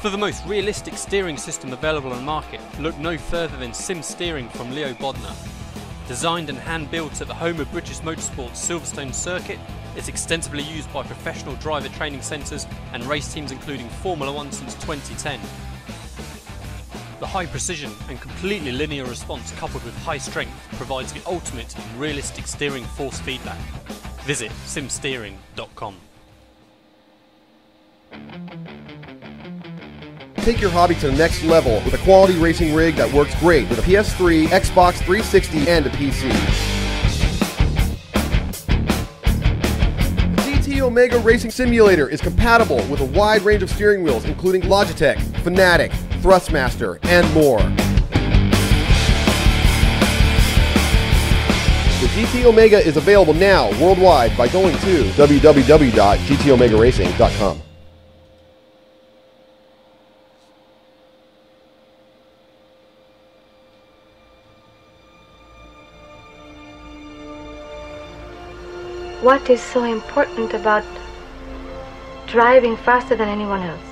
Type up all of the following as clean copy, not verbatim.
For the most realistic steering system available on the market, look no further than Sim Steering from Leo Bodnar. Designed and hand-built at the home of British Motorsport's Silverstone circuit, it's extensively used by professional driver training centres and race teams including Formula 1 since 2010. The high precision and completely linear response coupled with high strength provides the ultimate in realistic steering force feedback. Visit simsteering.com. Take your hobby to the next level with a quality racing rig that works great with a PS3, Xbox 360, and a PC. The GT Omega Racing Simulator is compatible with a wide range of steering wheels including Logitech, Fanatec, Thrustmaster, and more. The GT Omega is available now worldwide by going to www.gtomegaracing.com. What is so important about driving faster than anyone else?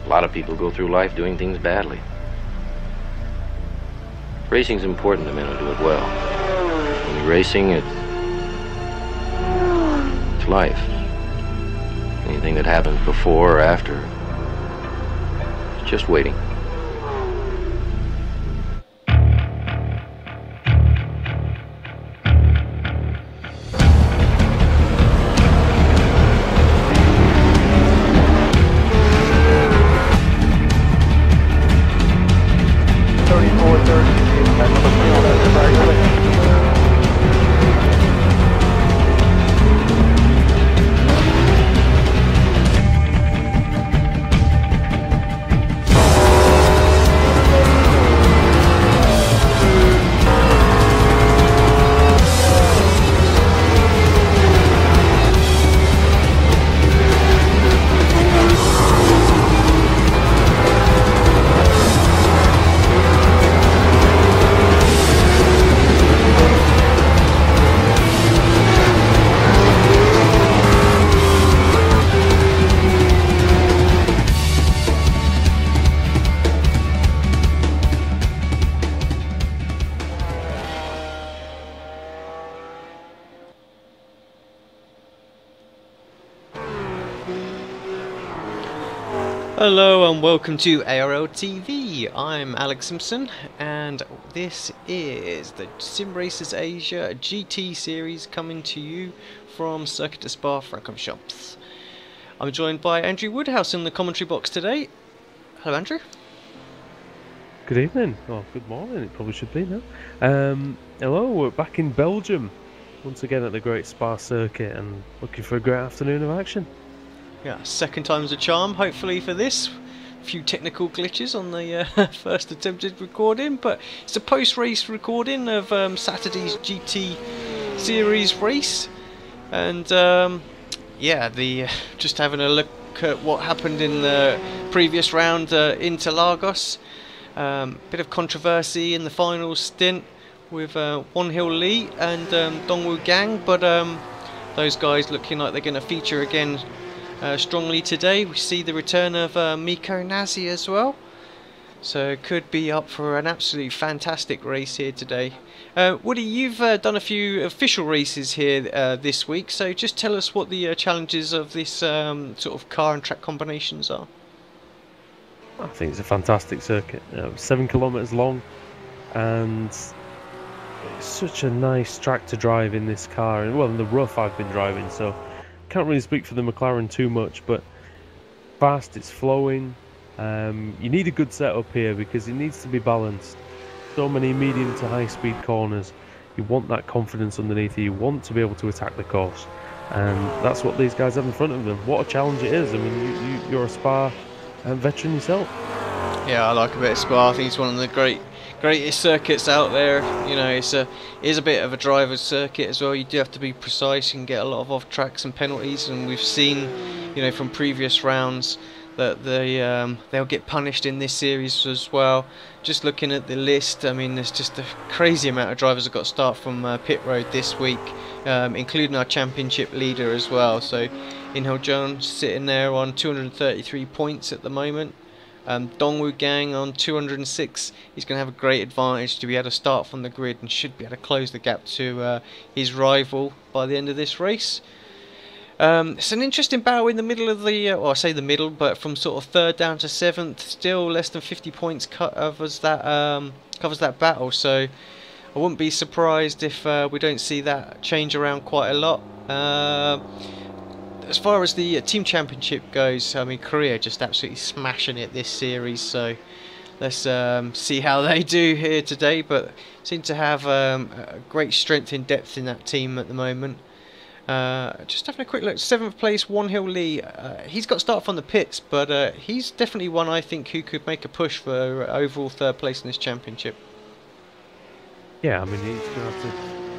A lot of people go through life doing things badly. Racing's important to men who do it well. When you're racing, it's life. Anything that happens before or after, it's just waiting. Hello and welcome to ARL-TV. I'm Alex Simpson and this is the Sim Racers Asia GT series coming to you from Circuit de Spa-Francorchamps. I'm joined by Andrew Woodhouse in the commentary box today. Hello Andrew. Good evening, or good morning it probably should be now. Hello, we're back in Belgium once again at the Great Spa Circuit and looking for a great afternoon of action. Yeah, second time's a charm, hopefully, for this. A few technical glitches on the first attempted recording, but it's a post-race recording of Saturday's GT Series race. And, yeah, just having a look at what happened in the previous round in Interlagos. Bit of controversy in the final stint with Won Hill Lee and Dongwoo Gang, but those guys looking like they're going to feature again strongly today. We see the return of Mikko Nazi as well, so it could be up for an absolutely fantastic race here today. Woody, you've done a few official races here this week, so just tell us what the challenges of this sort of car and track combinations are. I think it's a fantastic circuit, 7 kilometers long, and it's such a nice track to drive in this car, and well, in the rough I've been driving, so can't really speak for the McLaren too much, but fast, it's flowing. You need a good setup here because it needs to be balanced. So many medium to high speed corners. You want that confidence underneath you. You want to be able to attack the course, and that's what these guys have in front of them. What a challenge it is. I mean, you're a Spa veteran yourself. Yeah, I like a bit of Spa. I think it's one of the greatest circuits out there. You know, it is a bit of a driver's circuit as well. You do have to be precise. You can get a lot of off tracks and penalties, and we've seen, you know, from previous rounds that they'll get punished in this series as well. Just looking at the list, I mean, there's just a crazy amount of drivers that got to start from pit road this week, including our championship leader as well. So Inho John sitting there on 233 points at the moment. Dongwoo Gang on 206. He's going to have a great advantage to be able to start from the grid and should be able to close the gap to his rival by the end of this race. It's an interesting battle in the middle of the, well, I say the middle, but from sort of 3rd down to 7th, still less than 50 points covers that battle. So I wouldn't be surprised if we don't see that change around quite a lot. As far as the team championship goes, I mean, Korea just absolutely smashing it this series. So let's see how they do here today. But seem to have a great strength in depth in that team at the moment. Just having a quick look, 7th place, Won Hill Lee. He's got to start from the pits, but he's definitely one I think who could make a push for overall 3rd place in this championship. Yeah, I mean, he's going to have to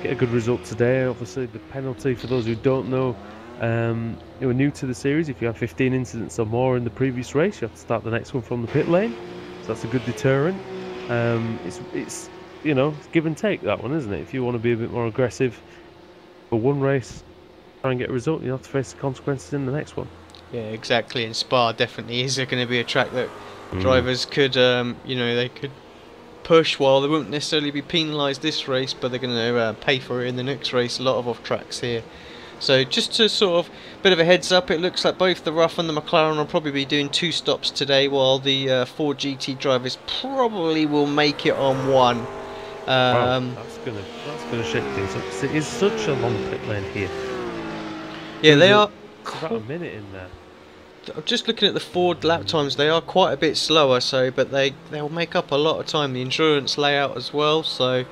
get a good result today. Obviously, the penalty, for those who don't know, you were new to the series. If you have 15 incidents or more in the previous race, you have to start the next one from the pit lane. So that's a good deterrent. It's you know, it's give and take, that one, isn't it? If you want to be a bit more aggressive for one race, try and get a result, you have to face the consequences in the next one. Yeah, exactly. And Spa definitely is going to be a track that drivers could, you know, they could push while they won't necessarily be penalised this race, but they're going to pay for it in the next race. A lot of off tracks here. So just to sort of bit of a heads up, it looks like both the Rough and the McLaren will probably be doing 2 stops today, while the Ford GT drivers probably will make it on 1. Wow, that's gonna shake things up. It is such a long pit lane here. Yeah, they are. About a minute in there. I'm just looking at the Ford lap times. They are quite a bit slower, so they'll make up a lot of time. The endurance layout as well, so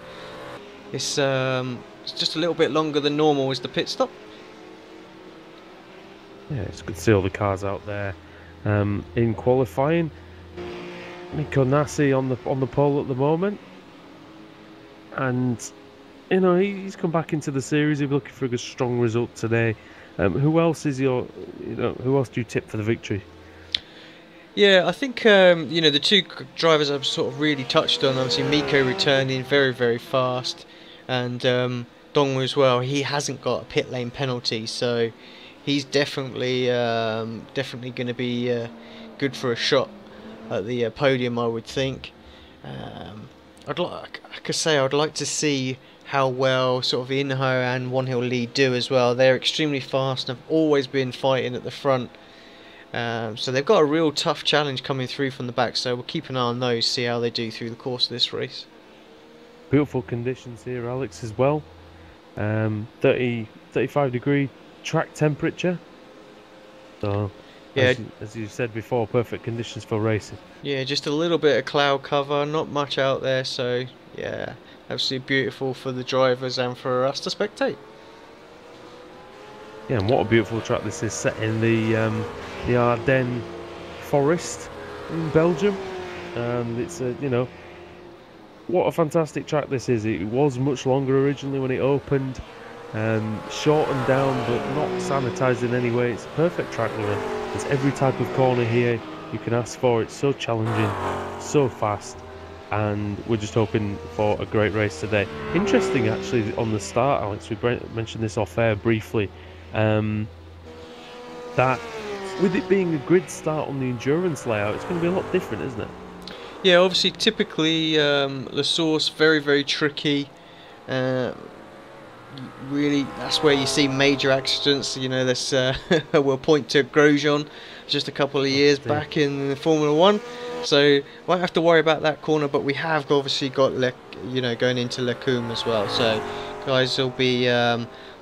it's just a little bit longer than normal is the pit stop. Yeah, it's good to see all the cars out there in qualifying. Nico Nassi on the pole at the moment, and you know he's come back into the series. He'll be looking for a good, strong result today. Who else is who else do you tip for the victory? Yeah, I think you know, the 2 drivers I've sort of really touched on. Obviously, Miko returning very, very fast, and Dongwoo as well. He hasn't got a pit lane penalty, so he's definitely going to be good for a shot at the podium, I would think. I'd like to see how well sort of Inho and Won Hill Lee do as well. They're extremely fast and have always been fighting at the front. So they've got a real tough challenge coming through from the back, so we'll keep an eye on those, see how they do through the course of this race. Beautiful conditions here, Alex, as well. 35 degree track temperature. So, yeah, as you said before, perfect conditions for racing. Yeah, just a little bit of cloud cover, not much out there, so yeah, absolutely beautiful for the drivers and for us to spectate. Yeah, and what a beautiful track this is, set in the Ardennes forest in Belgium, and it's you know, what a fantastic track this is. It was much longer originally when it opened, shortened down but not sanitised in any way. It's a perfect track limit. There's every type of corner here you can ask for. It's so challenging, so fast, and we're just hoping for a great race today. Interesting actually on the start, Alex, we mentioned this off air briefly, that with it being a grid start on the endurance layout, it's going to be a lot different, isn't it? Yeah, obviously typically La Source, very, very tricky. Really, that's where you see major accidents. You know, this we'll point to Grosjean just a couple of years back in Formula 1. So won't have to worry about that corner, but we have obviously got going into Lecombe as well. So guys will be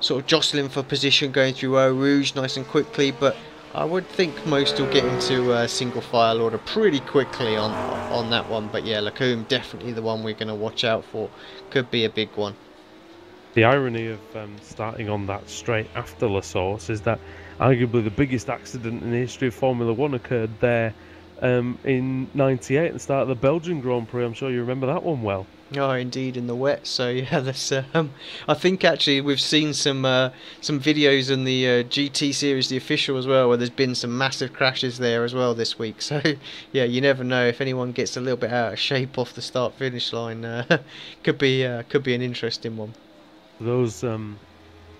sort of jostling for position going through Eau Rouge nice and quickly, but I would think most will get into single file order pretty quickly on that one. But yeah, Lecombe definitely the one we're going to watch out for. Could be a big one. The irony of starting on that straight after La Source is that arguably the biggest accident in the history of Formula 1 occurred there in '98 at the start of the Belgian Grand Prix. I'm sure you remember that one well. Oh, indeed, in the wet. So yeah, that's. I think actually we've seen some videos in the GT series, the official as well, where there's been some massive crashes there as well this week. So yeah, you never know if anyone gets a little bit out of shape off the start-finish line. Could be an interesting one. Those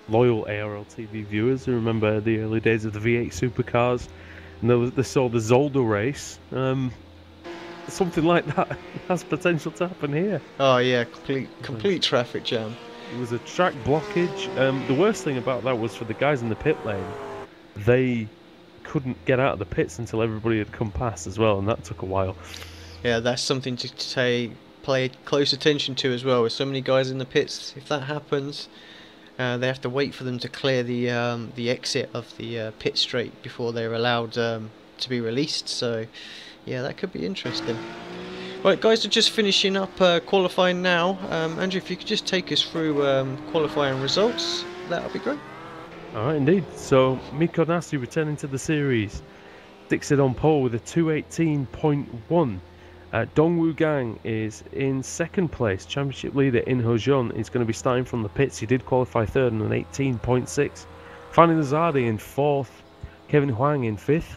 loyal ARL-TV viewers who remember the early days of the V8 supercars, and they saw the Zolder race. Something like that has potential to happen here. Oh yeah, complete traffic jam. It was a track blockage. The worst thing about that was for the guys in the pit lane. They couldn't get out of the pits until everybody had come past as well, and that took a while. Yeah, that's something to pay close attention to as well. With so many guys in the pits, if that happens, they have to wait for them to clear the exit of the pit straight before they're allowed to be released. So yeah, that could be interesting. Right, guys, we're just finishing up qualifying now. Andrew, if you could just take us through qualifying results, that would be great. Alright, indeed. So, Miko Nasi returning to the series. Sticks it on pole with a 218.1. Dongwoo Gang is in second place. Championship leader In Ho-jun is going to be starting from the pits. He did qualify third on an 18.6. Fanny Lazardi in fourth. Kevin Huang in fifth.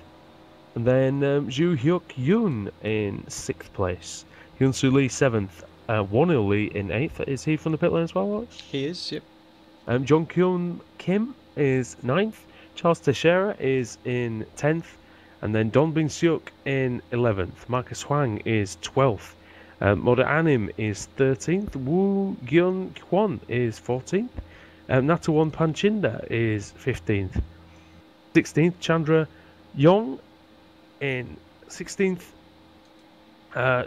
And then Zhu Hyuk Yoon in 6th place. Hyun Soo Lee 7th. Wonil Lee in 8th. Is he from the pit lane as well, Alex? He is, yep. Jong Kyun Kim is 9th. Charles Teixeira is in 10th. And then Don Bin Seok in 11th. Marcus Huang is 12th. Moda Anim is 13th. Woo Gyun Kwon is 14th. Natawon Panchinda is 15th. 16th. Chandra Yong in 16th,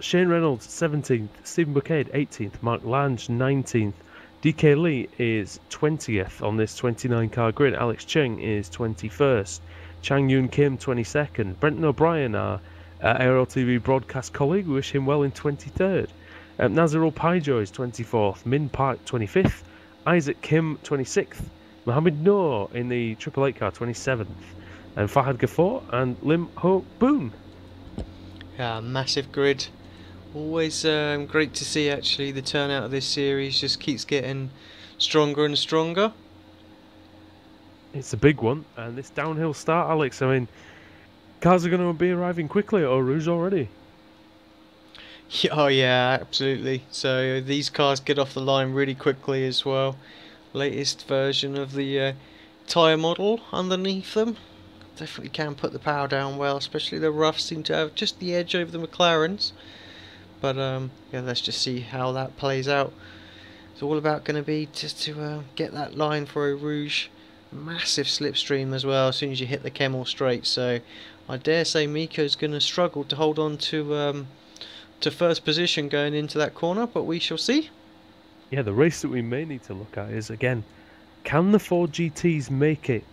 Shane Reynolds 17th, Stephen Buckade 18th, Mark Lange 19th, DK Lee is 20th on this 29 car grid, Alex Cheng is 21st, Chang Yoon Kim 22nd, Brenton O'Brien, our ARL-TV broadcast colleague, we wish him well in 23rd, Nazirul Paijo is 24th, Min Park 25th, Isaac Kim 26th, Mohammed Noor in the Triple 8 car 27th, and Fahad Ghafor and Lim Ho Boon. Yeah, massive grid. Always great to see actually the turnout of this series just keeps getting stronger and stronger. It's a big one, and this downhill start, Alex, I mean, cars are going to be arriving quickly at Eau Rouge already. Yeah, oh yeah, absolutely. So these cars get off the line really quickly as well. Latest version of the tyre model underneath them. Definitely can put the power down well, especially the roughs seem to have just the edge over the McLarens. But yeah, let's just see how that plays out. It's all about going to be just to get that line for Eau Rouge. Massive slipstream as well as soon as you hit the Kemmel straight. So I dare say Miko's going to struggle to hold on to first position going into that corner, but we shall see. Yeah, the race that we may need to look at is, again, can the 4 GTs make it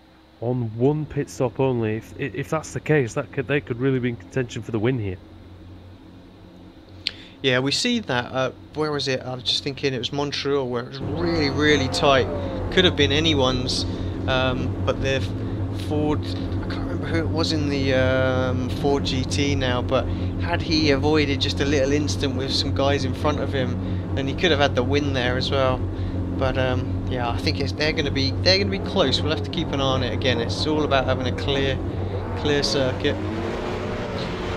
on one pit stop only? If that's the case, they could really be in contention for the win here. Yeah, we see that. Where was it? I was just thinking it was Montreal, where it was really, really tight. Could have been anyone's, but the Ford. I can't remember who it was in the Ford GT now, but had he avoided just a little instant with some guys in front of him, then he could have had the win there as well. But yeah, I think they're going to be close. We'll have to keep an eye on it again. It's all about having a clear circuit.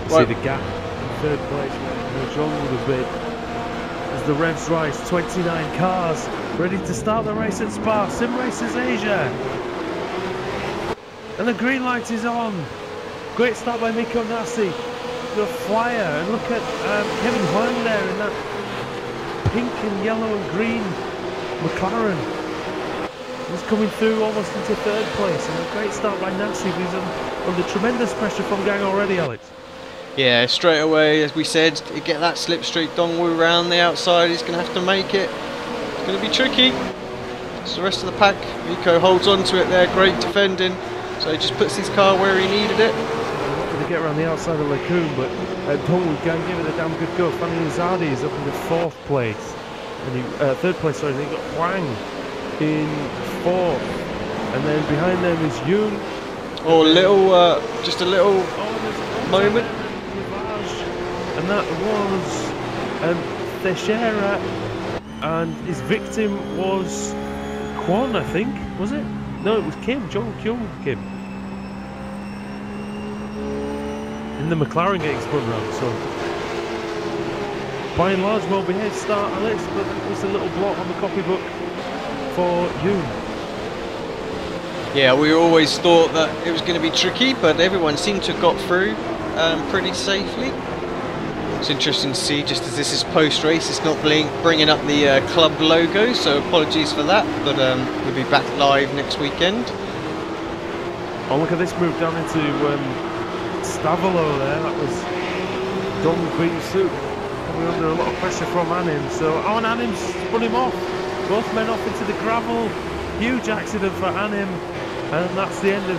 See the gap in third place where John would have been as the revs rise. 29 cars ready to start the race at Spa. Sim Racers Asia, and the green light is on. Great start by Miko Nasi, the flyer, and look at Kevin Huang there in that pink and yellow and green McLaren. He's coming through almost into third place, and a great start by Nasi, who's under tremendous pressure from Gang already, Alex. Yeah, straight away, as we said, to get that slipstream Dongwoo round the outside, he's going to have to make it. It's going to be tricky. So the rest of the pack, Miko holds on to it there, great defending. So he just puts his car where he needed it. Going to get around the outside of LeCun, but Dongwoo Gang give it a damn good go. Fanny Lazardi is up in the fourth place. And third place, sorry, and then you got Huang in fourth, and then behind them is Yoon. Oh, just a little moment. and that was Teixeira, and his victim was Kwon, I think, was it? No, it was Kim, John Kyung Kim. In the McLaren getting spun round, so by and large well-behaved start, Alex, but it was a little blot on the copybook for you. Yeah, we always thought that it was going to be tricky, but everyone seemed to have got through pretty safely. It's interesting to see, just as this is post-race, it's not bringing up the club logo, so apologies for that, but we'll be back live next weekend. Oh, look at this move down into Stavolo there. That was Dong Green Soup. We're under a lot of pressure from Anim, so and Anim's spun him off. Both men off into the gravel. Huge accident for Anim, and that's the end of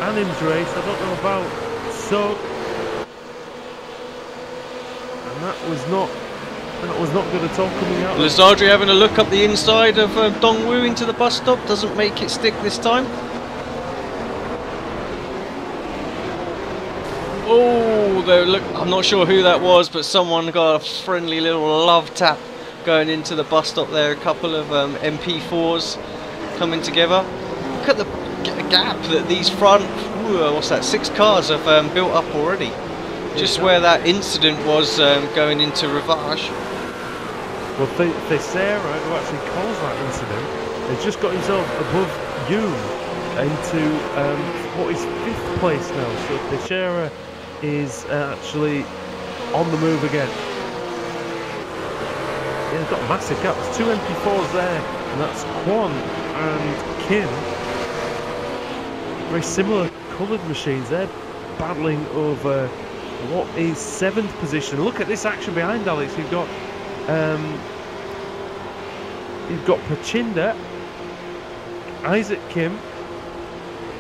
Anim's race. I don't know about Sog. And that was not good at all coming out. Lazardri having a look up the inside of Dongwoo into the bus stop, doesn't make it stick this time. Oh, look, I'm not sure who that was, but someone got a friendly little love tap going into the bus stop there. A couple of MP4s coming together. Look at the gap that these front, what's that, 6 cars have built up already. Just where that incident was going into Rivage. Well, Teixeira, who actually caused that incident, has just got himself above Yoon into what is 5th place now. So Teixeira is actually on the move again. Yeah, they've got a massive gap. There's 2 MP4s there, and that's Kwon and Kim. Very similar coloured machines. They're battling over what is 7th position. Look at this action behind Alex. You've got Pachinda, Isaac Kim,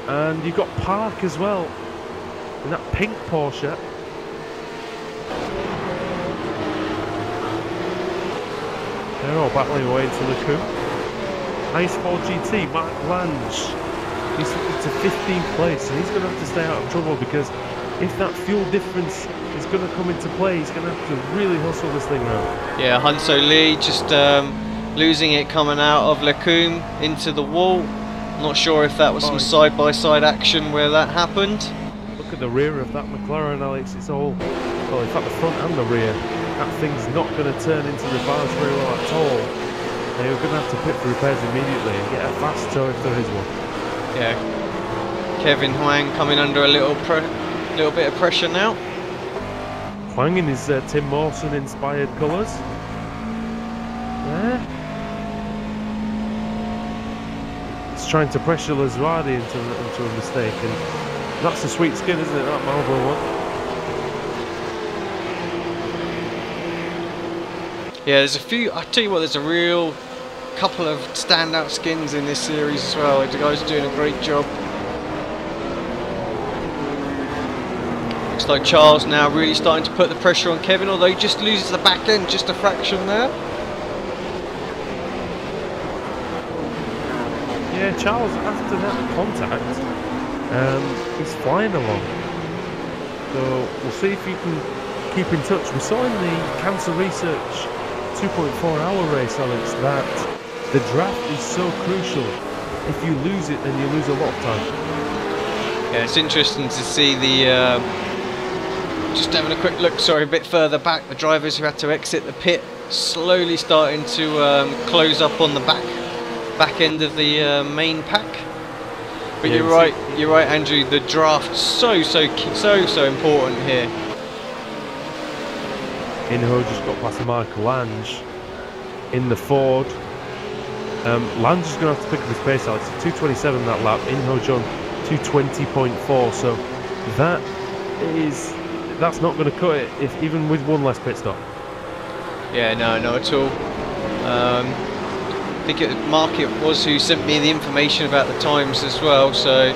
and you've got Park as well in that pink Porsche. They're all battling away into the coupe. Ice 4 GT, Mark Lange. He's to 15th place, and he's going to have to stay out of trouble, because if that fuel difference is going to come into play, he's going to have to really hustle this thing round. Yeah, Hanso Lee just losing it coming out of Lecombe into the wall. Not sure if that was some side-by-side action where that happened. Look at the rear of that McLaren, Alex. It's all, well, in fact, the front and the rear. That thing's not going to turn into Rivage very well at all. They're going to have to pit for repairs immediately and get a fast tow if there is one. Yeah, Kevin Huang coming under a little bit of pressure now. Huang in his Tim Mawson inspired colours. There. It's trying to pressure Lazoardi into a mistake, and that's the sweet skin, isn't it, that Marlboro one? Yeah, there's a few, I tell you what, there's a real couple of standout skins in this series as well. The guys are doing a great job. Looks like Charles now really starting to put the pressure on Kevin, although he just loses the back end just a fraction there. Yeah, Charles, after that contact, he's flying along. So we'll see if he can keep in touch. We saw in the Cancer Research 2.4-hour race, Alex, that the draft is so crucial. If you lose it, then you lose a lot of time. Yeah, it's interesting to see the, just having a quick look, sorry, a bit further back, the drivers who had to exit the pit slowly starting to close up on the back end of the main pack. But yeah, you're right, Andrew, the draft so important here. Inho just got past Michael Lange in the Ford. Lange is going to have to pick up his pace, Alex. 2:27 that lap. Inho John 2:20.4. So that's not going to cut it, if even with one less pit stop. Yeah, no, not at all. I think Mark was who sent me the information about the times as well. So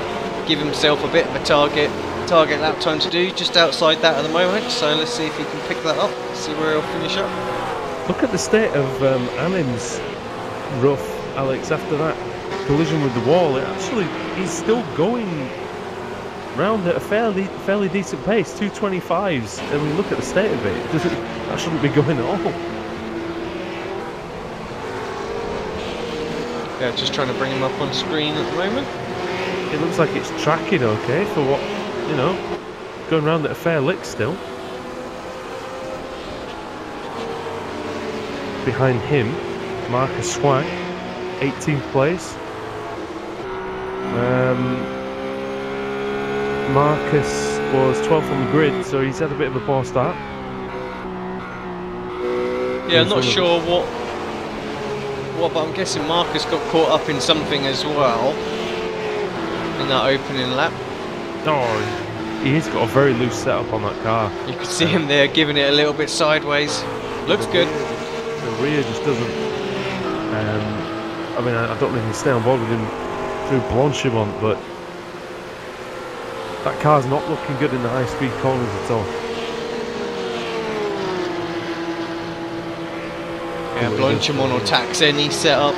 give himself a bit of a target lap time to do, just outside that at the moment. So let's see if he can pick that up. See where he'll finish up. Look at the state of Anim's rough, Alex, after that collision with the wall. He's still going round at a fairly decent pace, 225s, and we look at the state of it, that shouldn't be going at all. Yeah, just trying to bring him up on screen at the moment. It looks like it's tracking okay for what, you know, going round at a fair lick still. Behind him, Marcus Swag, 18th place. Marcus was 12th on the grid, so he's had a bit of a poor start. Yeah, I'm not sure what, but I'm guessing Marcus got caught up in something as well in that opening lap. Oh, he's got a very loose setup on that car. You can see him there giving it a little bit sideways. Looks good. The rear just doesn't. I mean, I don't know if you stay on board with him through Blanchimont, but that car's not looking good in the high-speed corners at all. Yeah, Blanchimont will tax any setup.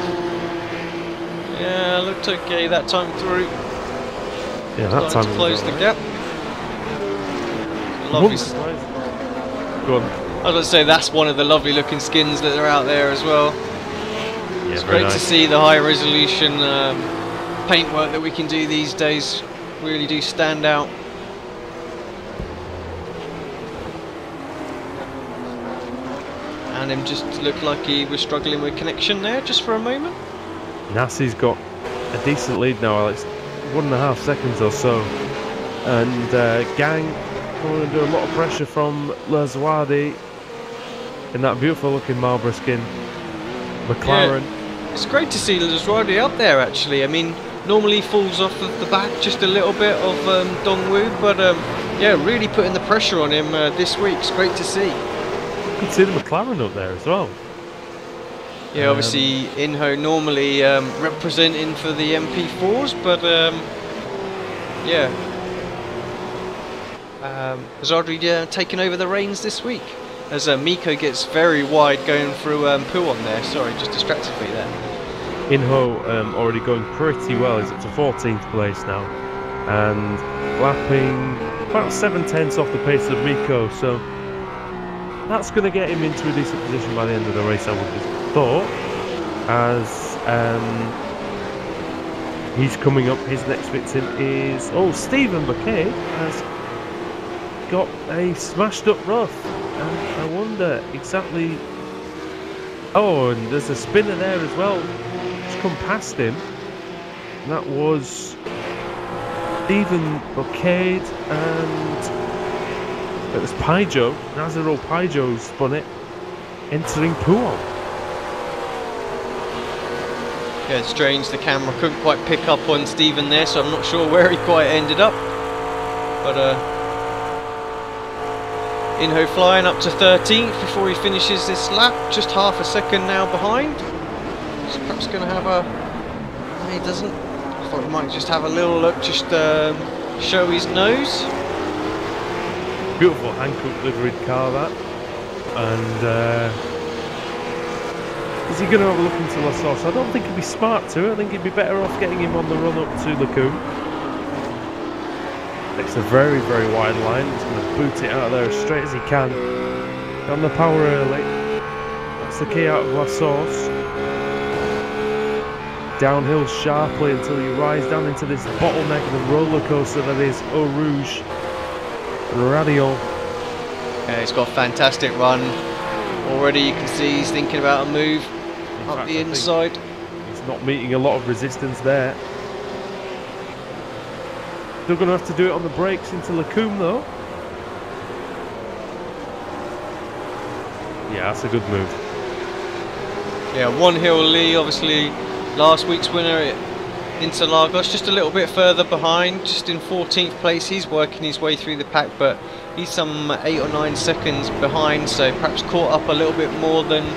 Yeah, looked okay that time through. Yeah, that time to close the gap. Lovely. Go on. I was going to say that's one of the lovely looking skins that are out there as well. Yeah, it's great to see the high resolution paintwork that we can do these days. Really do stand out. And him just looked like he was struggling with connection there just for a moment. Nassi's got a decent lead now, Alex. 1.5 seconds or so. And Gang coming under a lot of pressure from Lazoardi in that beautiful looking Marlboro skin. McLaren. Yeah, it's great to see Lazoardi up there actually. I mean, normally falls off of the back just a little bit of Dongwoo, but yeah, really putting the pressure on him this week. It's great to see. You can see the McLaren up there as well. Yeah, obviously Inho normally representing for the MP4s, but yeah, Lazoardi taking over the reins this week as Miko gets very wide going through Pouon there. Sorry, just distracted me there. Inho already going pretty well. He's up to 14th place now and lapping about 7/10 off the pace of Miko, so that's going to get him into a decent position by the end of the race, I would have thought. As he's coming up, his next victim is Stephen McCabe has got a smashed up rough, and I wonder exactly. Oh, and there's a spinner there as well. It's come past him. And that was Stephen McCabe, and it was Paijo. Nazaro Paijo spun it, entering Pouon. Yeah, it's strange the camera couldn't quite pick up on Stephen there, so I'm not sure where he quite ended up. But Inho flying up to 13th before he finishes this lap, just half a second now behind. He's perhaps going to have a... No, he doesn't. I thought he might just have a little look, just show his nose. Beautiful Hankook liveried car that. And is he going to have a look into La Source? I don't think he'd be smart to. I think he'd be better off getting him on the run up to Lacombe. It's a very, very wide line. He's going to boot it out of there as straight as he can. On the power early. That's the key out of La Source. Downhill sharply until you rise down into this bottleneck of the roller coaster that is Eau Rouge Radial. Yeah, he's got a fantastic run. Already you can see he's thinking about a move up the inside. He's not meeting a lot of resistance there. Still going to have to do it on the brakes into Lacombe though. Yeah, that's a good move. Yeah, One Hill Lee, obviously last week's winner at Interlagos, just a little bit further behind, just in 14th place. He's working his way through the pack, but he's some 8 or 9 seconds behind, so perhaps caught up a little bit more than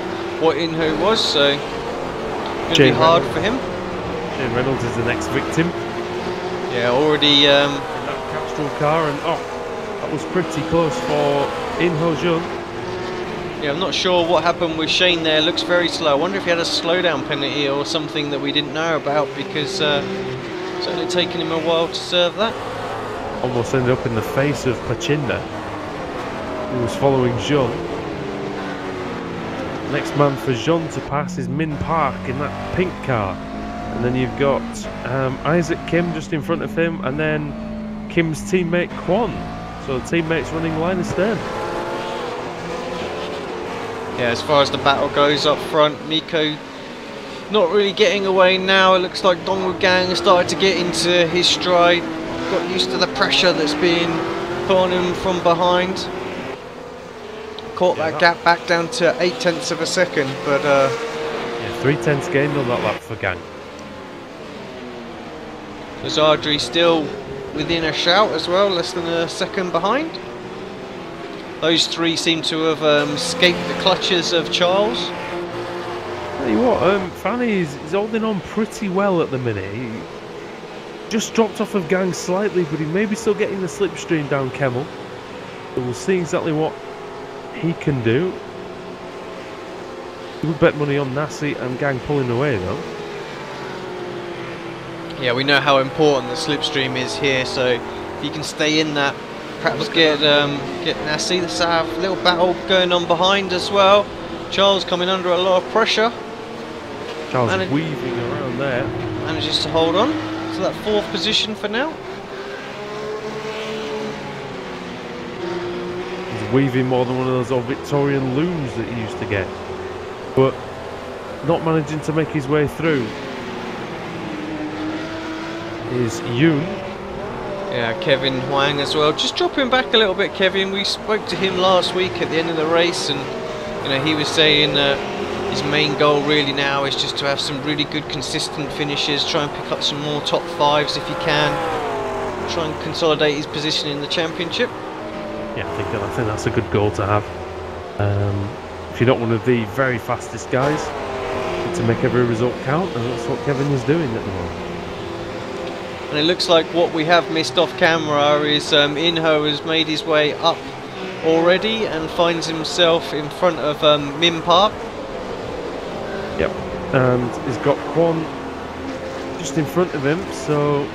what Inho was, so going to be hard for him. Shane Reynolds is the next victim. Yeah, already in that Castrol car, and that was pretty close for Inho Jung. Yeah, I'm not sure what happened with Shane there. Looks very slow. I wonder if he had a slowdown penalty or something that we didn't know about, because it's only taken him a while to serve that. almost ended up in the face of Pachinda, who was following Jean. Next man for Jean to pass is Min Park in that pink car. And then you've got Isaac Kim just in front of him, and then Kim's teammate Kwon. So the teammates running line astern. Yeah, as far as the battle goes up front, Miko not really getting away now. It looks like Dongwoo Gang has started to get into his stride. Got used to the pressure that's being put on him from behind. Caught that gap back down to 0.8 of a second, but yeah, 3/10 gained on that lap for Gang. Zadri still within a shout as well, less than a second behind. Those three seem to have escaped the clutches of Charles. Tell you what, Fanny is holding on pretty well at the minute. He just dropped off of Gang slightly, but he may be still getting the slipstream down Kemmel. So we'll see exactly what he can do. We would bet money on Nasi and Gang pulling away though. Yeah, we know how important the slipstream is here, so if you can stay in that, perhaps get Nasi. Let's have a little battle going on behind as well. Charles coming under a lot of pressure. Charles weaving around there. Manages to hold on to that 4th position for now. He's weaving more than one of those old Victorian looms that he used to get. But not managing to make his way through is Yoon. Yeah, Kevin Huang as well. Just dropping back a little bit, Kevin. We spoke to him last week at the end of the race, and you know, he was saying that his main goal really now is just to have some really good consistent finishes, try and pick up some more top 5s if he can, try and consolidate his position in the championship. Yeah, I think that's a good goal to have. If you're not one of the very fastest guys, to make every result count, and that's what Kevin is doing at the moment. And it looks like what we have missed off camera is Inho has made his way up already and finds himself in front of Min Park. Yep, and he's got Kwon just in front of him, so,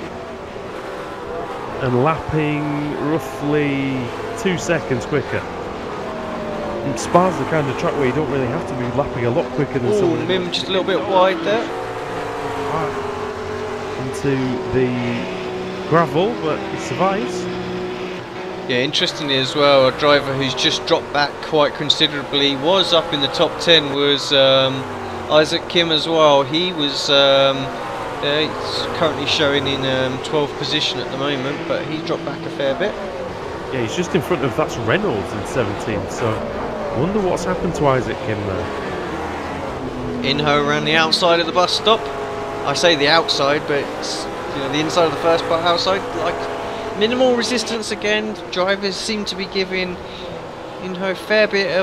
and lapping roughly 2 seconds quicker. And Spa's the kind of track where you don't really have to be lapping a lot quicker than someone. Oh, Mim just a little bit wide there. Into the gravel, but he survives. Yeah, interestingly as well, a driver who's just dropped back quite considerably, was up in the top 10, was Isaac Kim as well. He was he's currently showing in 12th position at the moment, but he dropped back a fair bit. Yeah, he's just in front of, that's Reynolds in 17th, so I wonder what's happened to Isaac Kim there. Inho around the outside of the bus stop. I say the outside, but it's, you know, the inside of the first part outside. Like minimal resistance again. Drivers seem to be giving Inho a fair bit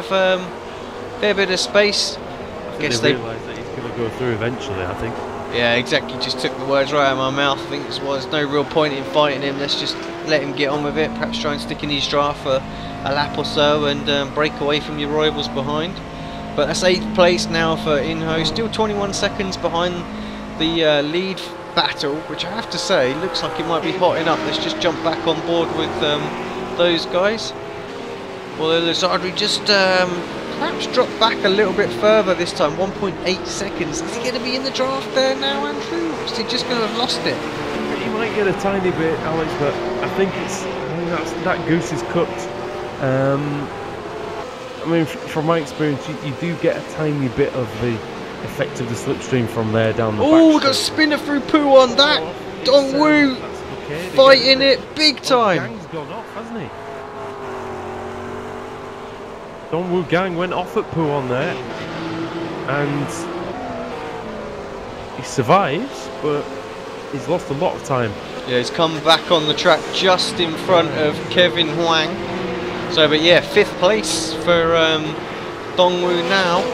of space. I guess they realise that he's going to go through eventually, I think. Yeah, exactly. Just took the words right out of my mouth. I think there's no real point in fighting him. Let's just let him get on with it. Perhaps try and stick in his draft for a lap or so and break away from your rivals behind. But that's 8th place now for Inho. Still 21 seconds behind the lead battle, which I have to say looks like it might be hotting up. Let's just jump back on board with those guys. Although Lazardri just perhaps dropped back a little bit further this time, 1.8 seconds. Is he going to be in the draft there now, Andrew? Or is he just going to have lost it? He might get a tiny bit, Alex, but I think that goose is cooked. I mean, from my experience, you do get a tiny bit of the effect of the slipstream from there down the back. Oh, we got a spinner through poo on that. Dongwoo fighting it big time. Gang's gone off, hasn't he? Dongwoo Gang went off at poo on there, and he survives, but he's lost a lot of time. Yeah, he's come back on the track just in front of Kevin Huang. So, but yeah, 5th place for Dongwoo now.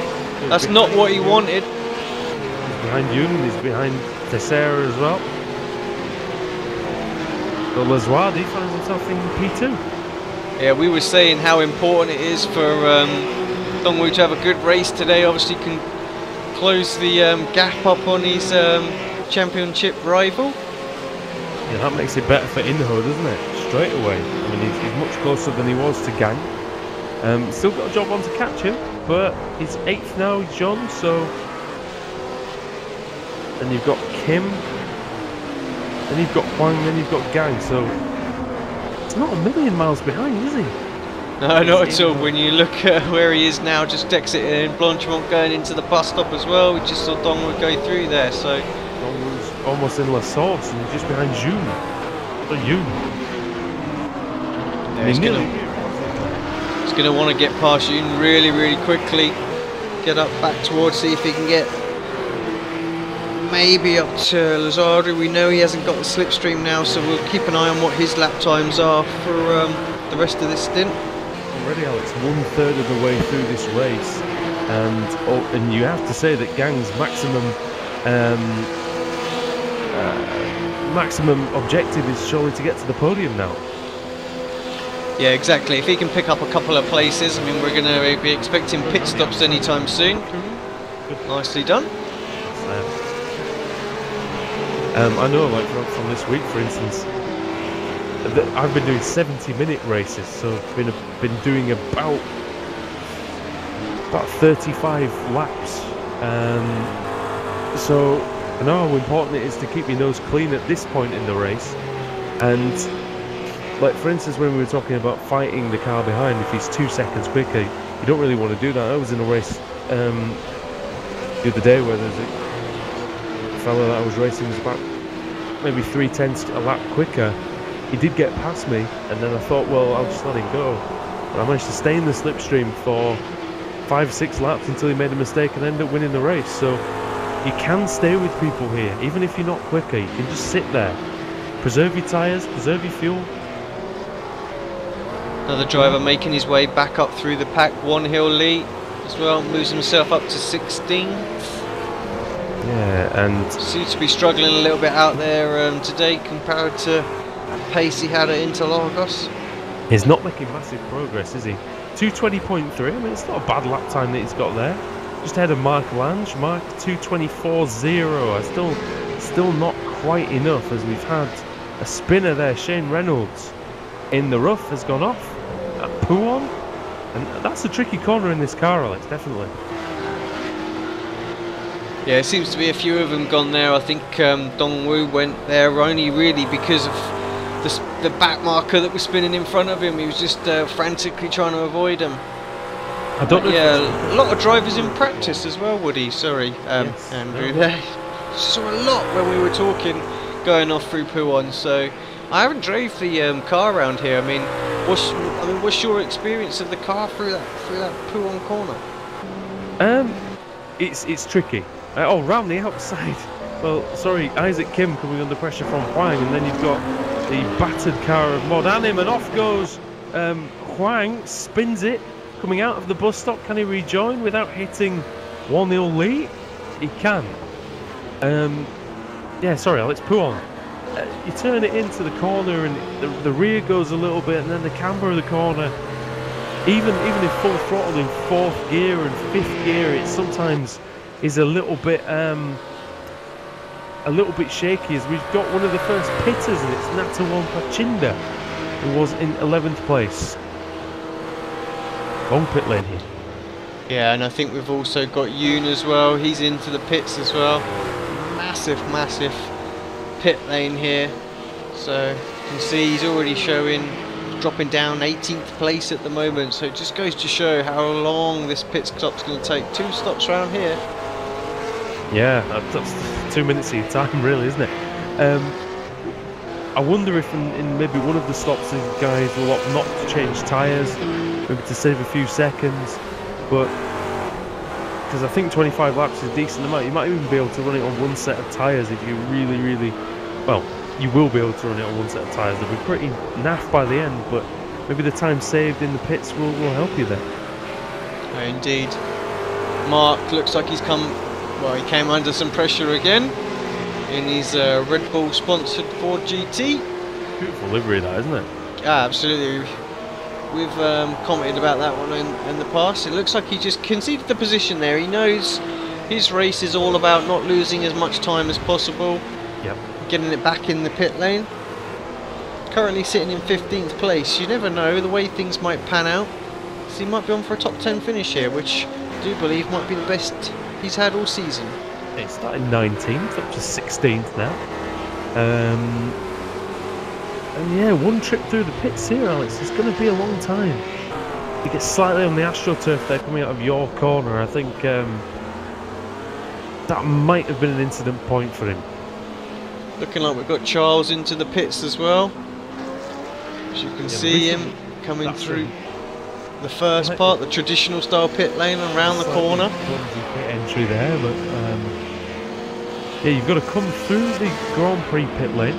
That's not what he wanted. He's behind Yoon, he's behind Tessera as well. But Lazwadi finds himself in P2. Yeah, we were saying how important it is for Dongwoo to have a good race today. Obviously can close the gap up on his championship rival. Yeah, that makes it better for Inho, doesn't it? straight away. I mean, he's much closer than he was to Gang. Still got a job on to catch him, but he's 8th now, John, so... And you've got Kim, then you've got Huang, then you've got Gang, so... It's not a million miles behind, is he? No, not at all. When you look at where he is now, just exiting Blanchimont, going into the bus stop as well, we just saw Dongwu go through there, so... Dongwu's almost in La Source, and just behind June. What are you? Yeah, he's going to want to get past Yun really, really quickly. Get up back towards, see if he can get maybe up to Lazardou. We know he hasn't got the slipstream now, so we'll keep an eye on what his lap times are for the rest of this stint. Already, Alex, 1/3 of the way through this race, and you have to say that Gang's maximum objective is surely to get to the podium now. Yeah, exactly. If he can pick up a couple of places, I mean, we're going to be expecting pit stops anytime soon. Nicely done. I know, like from this week, for instance, that I've been doing 70-minute races, so I've been doing about 35 laps. So I know how important it is to keep your nose clean at this point in the race, and like for instance when we were talking about fighting the car behind, if he's 2 seconds quicker, you don't really want to do that. I was in a race the other day where there's a fellow that I was racing was about maybe 3/10 a lap quicker. He did get past me, and then I thought, well, I'll just let him go, but I managed to stay in the slipstream for 5-6 laps until he made a mistake and ended up winning the race. So you can stay with people here, even if you're not quicker. You can just sit there, preserve your tyres, preserve your fuel. Another driver making his way back up through the pack. One Hill Lee as well, moves himself up to 16th. Yeah, and seems to be struggling a little bit out there today compared to the pace he had at Interlagos. He's not making massive progress, is he? 2:20.3, I mean, it's not a bad lap time that he's got there. Just ahead of Mark Lange, Mark 2:24.0. Still not quite enough, as we've had a spinner there. Shane Reynolds in the rough has gone off at Pouon, and that's a tricky corner in this car, Alex, definitely. Yeah, it seems to be a few of them gone there. I think Dongwu went there only really because of the back marker that was spinning in front of him. He was just frantically trying to avoid him. I don't know. Yeah, a lot of drivers in practice as well, Woody. Sorry, yes. Andrew. There saw a lot when we were talking going off through Pouon. So I haven't drove the car around here. I mean, what's your experience of the car through that Pouon corner? It's tricky. Oh, round the outside. Well, sorry, Isaac Kim coming under pressure from Huang, and then you've got the battered car of Modanim, and off goes Huang, spins it, coming out of the bus stop. Can he rejoin without hitting 1-0 lead? He can. Yeah, sorry, Alex, Pouon. You turn it into the corner, and the rear goes a little bit, and then the camber of the corner, even in full throttle in 4th gear and 5th gear, it sometimes is a little bit shaky, as we've got one of the first pitters, and it's Natawan Pachinda, who was in 11th place. Long pit lane here. Yeah, and I think we've also got Yoon as well. He's into the pits as well. Massive pit lane here. So you can see he's already dropping down 18th place at the moment. So it just goes to show how long this pit stop's going to take. 2 stops around here. Yeah, that's 2 minutes of your time, really, isn't it? I wonder if in maybe one of the stops the guys will opt not to change tyres, maybe to save a few seconds, but because I think 25 laps is a decent amount. You might even be able to run it on one set of tyres if you really, well, you will be able to run it on one set of tyres. They'll be pretty naff by the end, but maybe the time saved in the pits will help you there. Oh, indeed. Mark looks like he came under some pressure again in his Red Bull sponsored Ford GT. Beautiful livery that, isn't it? Yeah, absolutely. We've commented about that one in the past. It looks like he just conceded the position there. He knows his race is all about not losing as much time as possible. Yep. Getting it back in the pit lane. currently sitting in 15th place. You never know the way things might pan out. So he might be on for a top 10 finish here, which I do believe might be the best he's had all season. It started 19th up to 16th now. And yeah, one trip through the pits here, Alex. It's going to be a long time. He gets slightly on the AstroTurf there coming out of your corner. I think that might have been an incident point for him. Looking like we've got Charles into the pits as well. As you can see him coming through the first part, the traditional style pit lane, and round the corner. Pit entry there, but yeah, you've got to come through the Grand Prix pit lane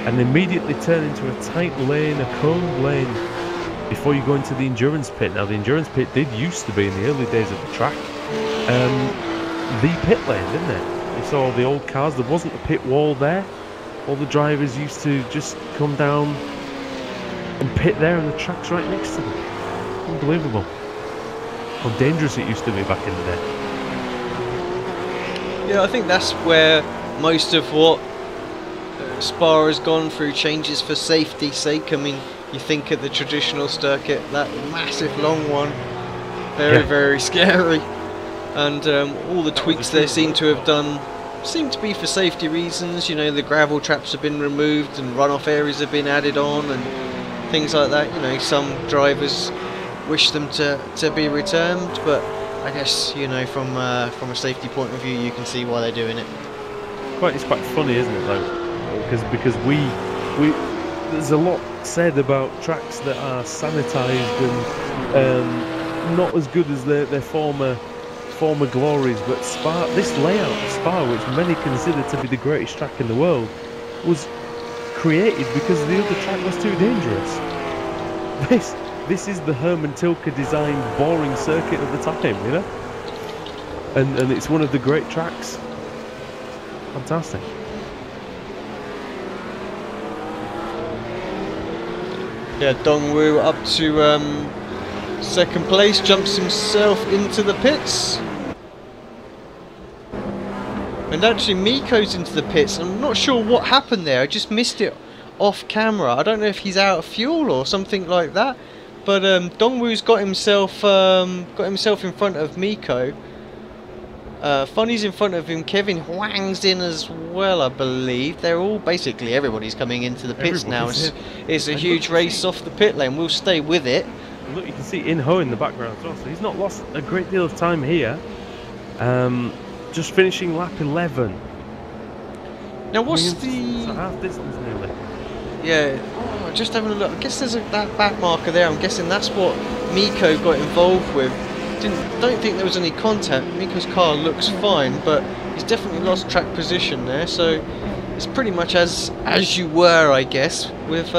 and immediately turn into a tight lane, a cone lane, before you go into the endurance pit. Now, the endurance pit did used to be in the early days of the track the pit lane, didn't it? You saw all the old cars. There wasn't a pit wall there. All the drivers used to just come down and pit there, and the track's right next to them. Unbelievable how dangerous it used to be back in the day. Yeah, I think that's where most of what Spa has gone through changes for safety's sake. I mean, you think of the traditional circuit, that massive long one, very scary, and all the tweaks they seem to have done seem to be for safety reasons. You know, the gravel traps have been removed and runoff areas have been added on and things like that. You know, some drivers wish them to be returned, but I guess, you know, from a safety point of view, you can see why they're doing it. It's quite funny, isn't it, though? Because we there's a lot said about tracks that are sanitised and not as good as their former glories, but Spa, this layout of Spa, which many consider to be the greatest track in the world, was created because the other track was too dangerous. This is the Herman Tilke designed boring circuit of the time, you know? And it's one of the great tracks. Fantastic. Yeah, Dongwoo up to second place, jumps himself into the pits. And actually Miko's into the pits. I'm not sure what happened there, I just missed it off camera. I don't know if he's out of fuel or something like that. But Dongwoo's got himself in front of Miko. Funny's in front of him. Kevin Huang's in as well, I believe. They're all basically everybody's coming into the pits now. It's a huge race off the pit lane. We'll stay with it. Look, you can see In-Ho in the background as well. So he's not lost a great deal of time here. Just finishing lap 11. Now what's the it's a half distance nearly? Yeah, just having a look. I guess there's that back marker there. I'm guessing that's what Miko got involved with. Don't think there was any contact. Miko's car looks fine, but he's definitely lost track position there. So it's pretty much as you were, I guess, with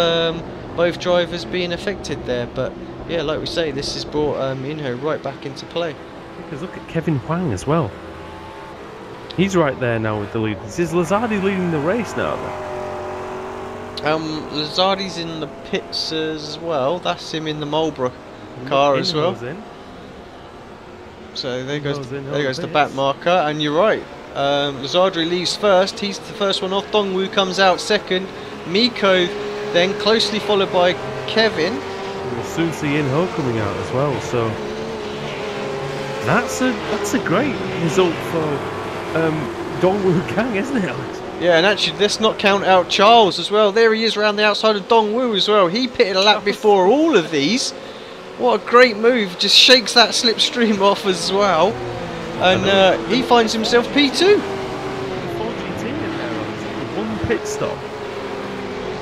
both drivers being affected there. But yeah, like we say, this has brought In-Ho right back into play. Because look at Kevin Huang as well. He's right there now with the lead. Is Lazzardi leading the race now, then? Lazzardi's in the pits as well. That's him in the Marlboro car as well. So there goes the back marker, and you're right. Lazzardi leaves first. He's the first one off. Dongwoo comes out second. Miko then closely followed by Kevin. We'll soon see In-Ho coming out as well. So that's a great result for Dongwoo Gang, isn't it, Alex? Yeah, and actually, let's not count out Charles as well. There he is around the outside of Dongwoo as well. He pitted a lap before all of these. What a great move. Just shakes that slipstream off as well. And he finds himself P2. 4GT in there, Alex. One pit stop.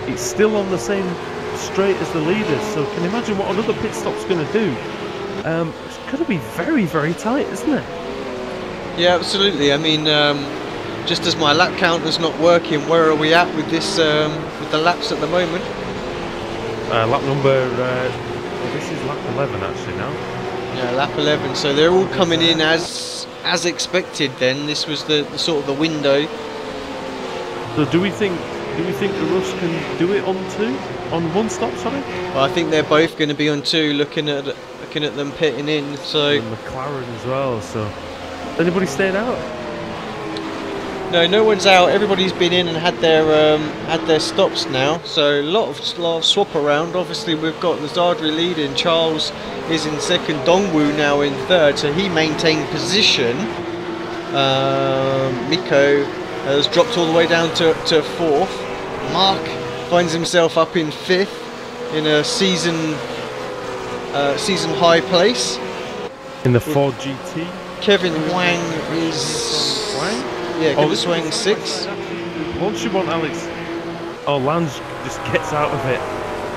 It's still on the same straight as the leaders. So can you imagine what another pit stop's going to do? It's going to be very tight, isn't it? Yeah, absolutely. I mean, just as my lap counter's not working, where are we at with this, with the laps at the moment? Lap number, this is lap 11 actually now. Yeah, lap 11. So they're all coming in as expected. Then this was the sort of the window. So do we think the Russ can do it on one stop? Sorry. Well, I think they're both going to be on two, looking at them pitting in. So and McLaren as well. So anybody staying out? No one's out. Everybody's been in and had their stops now. So a lot of swap around. Obviously, we've got Lazardri leading. Charles is in second. Dongwoo now in third. So he maintained position. Miko has dropped all the way down to fourth. Mark finds himself up in fifth in a season high place. In the Ford GT. Kevin Wang is... Yeah, Kevin Wang 6. Once you want Alex... Oh, Lange just gets out of it.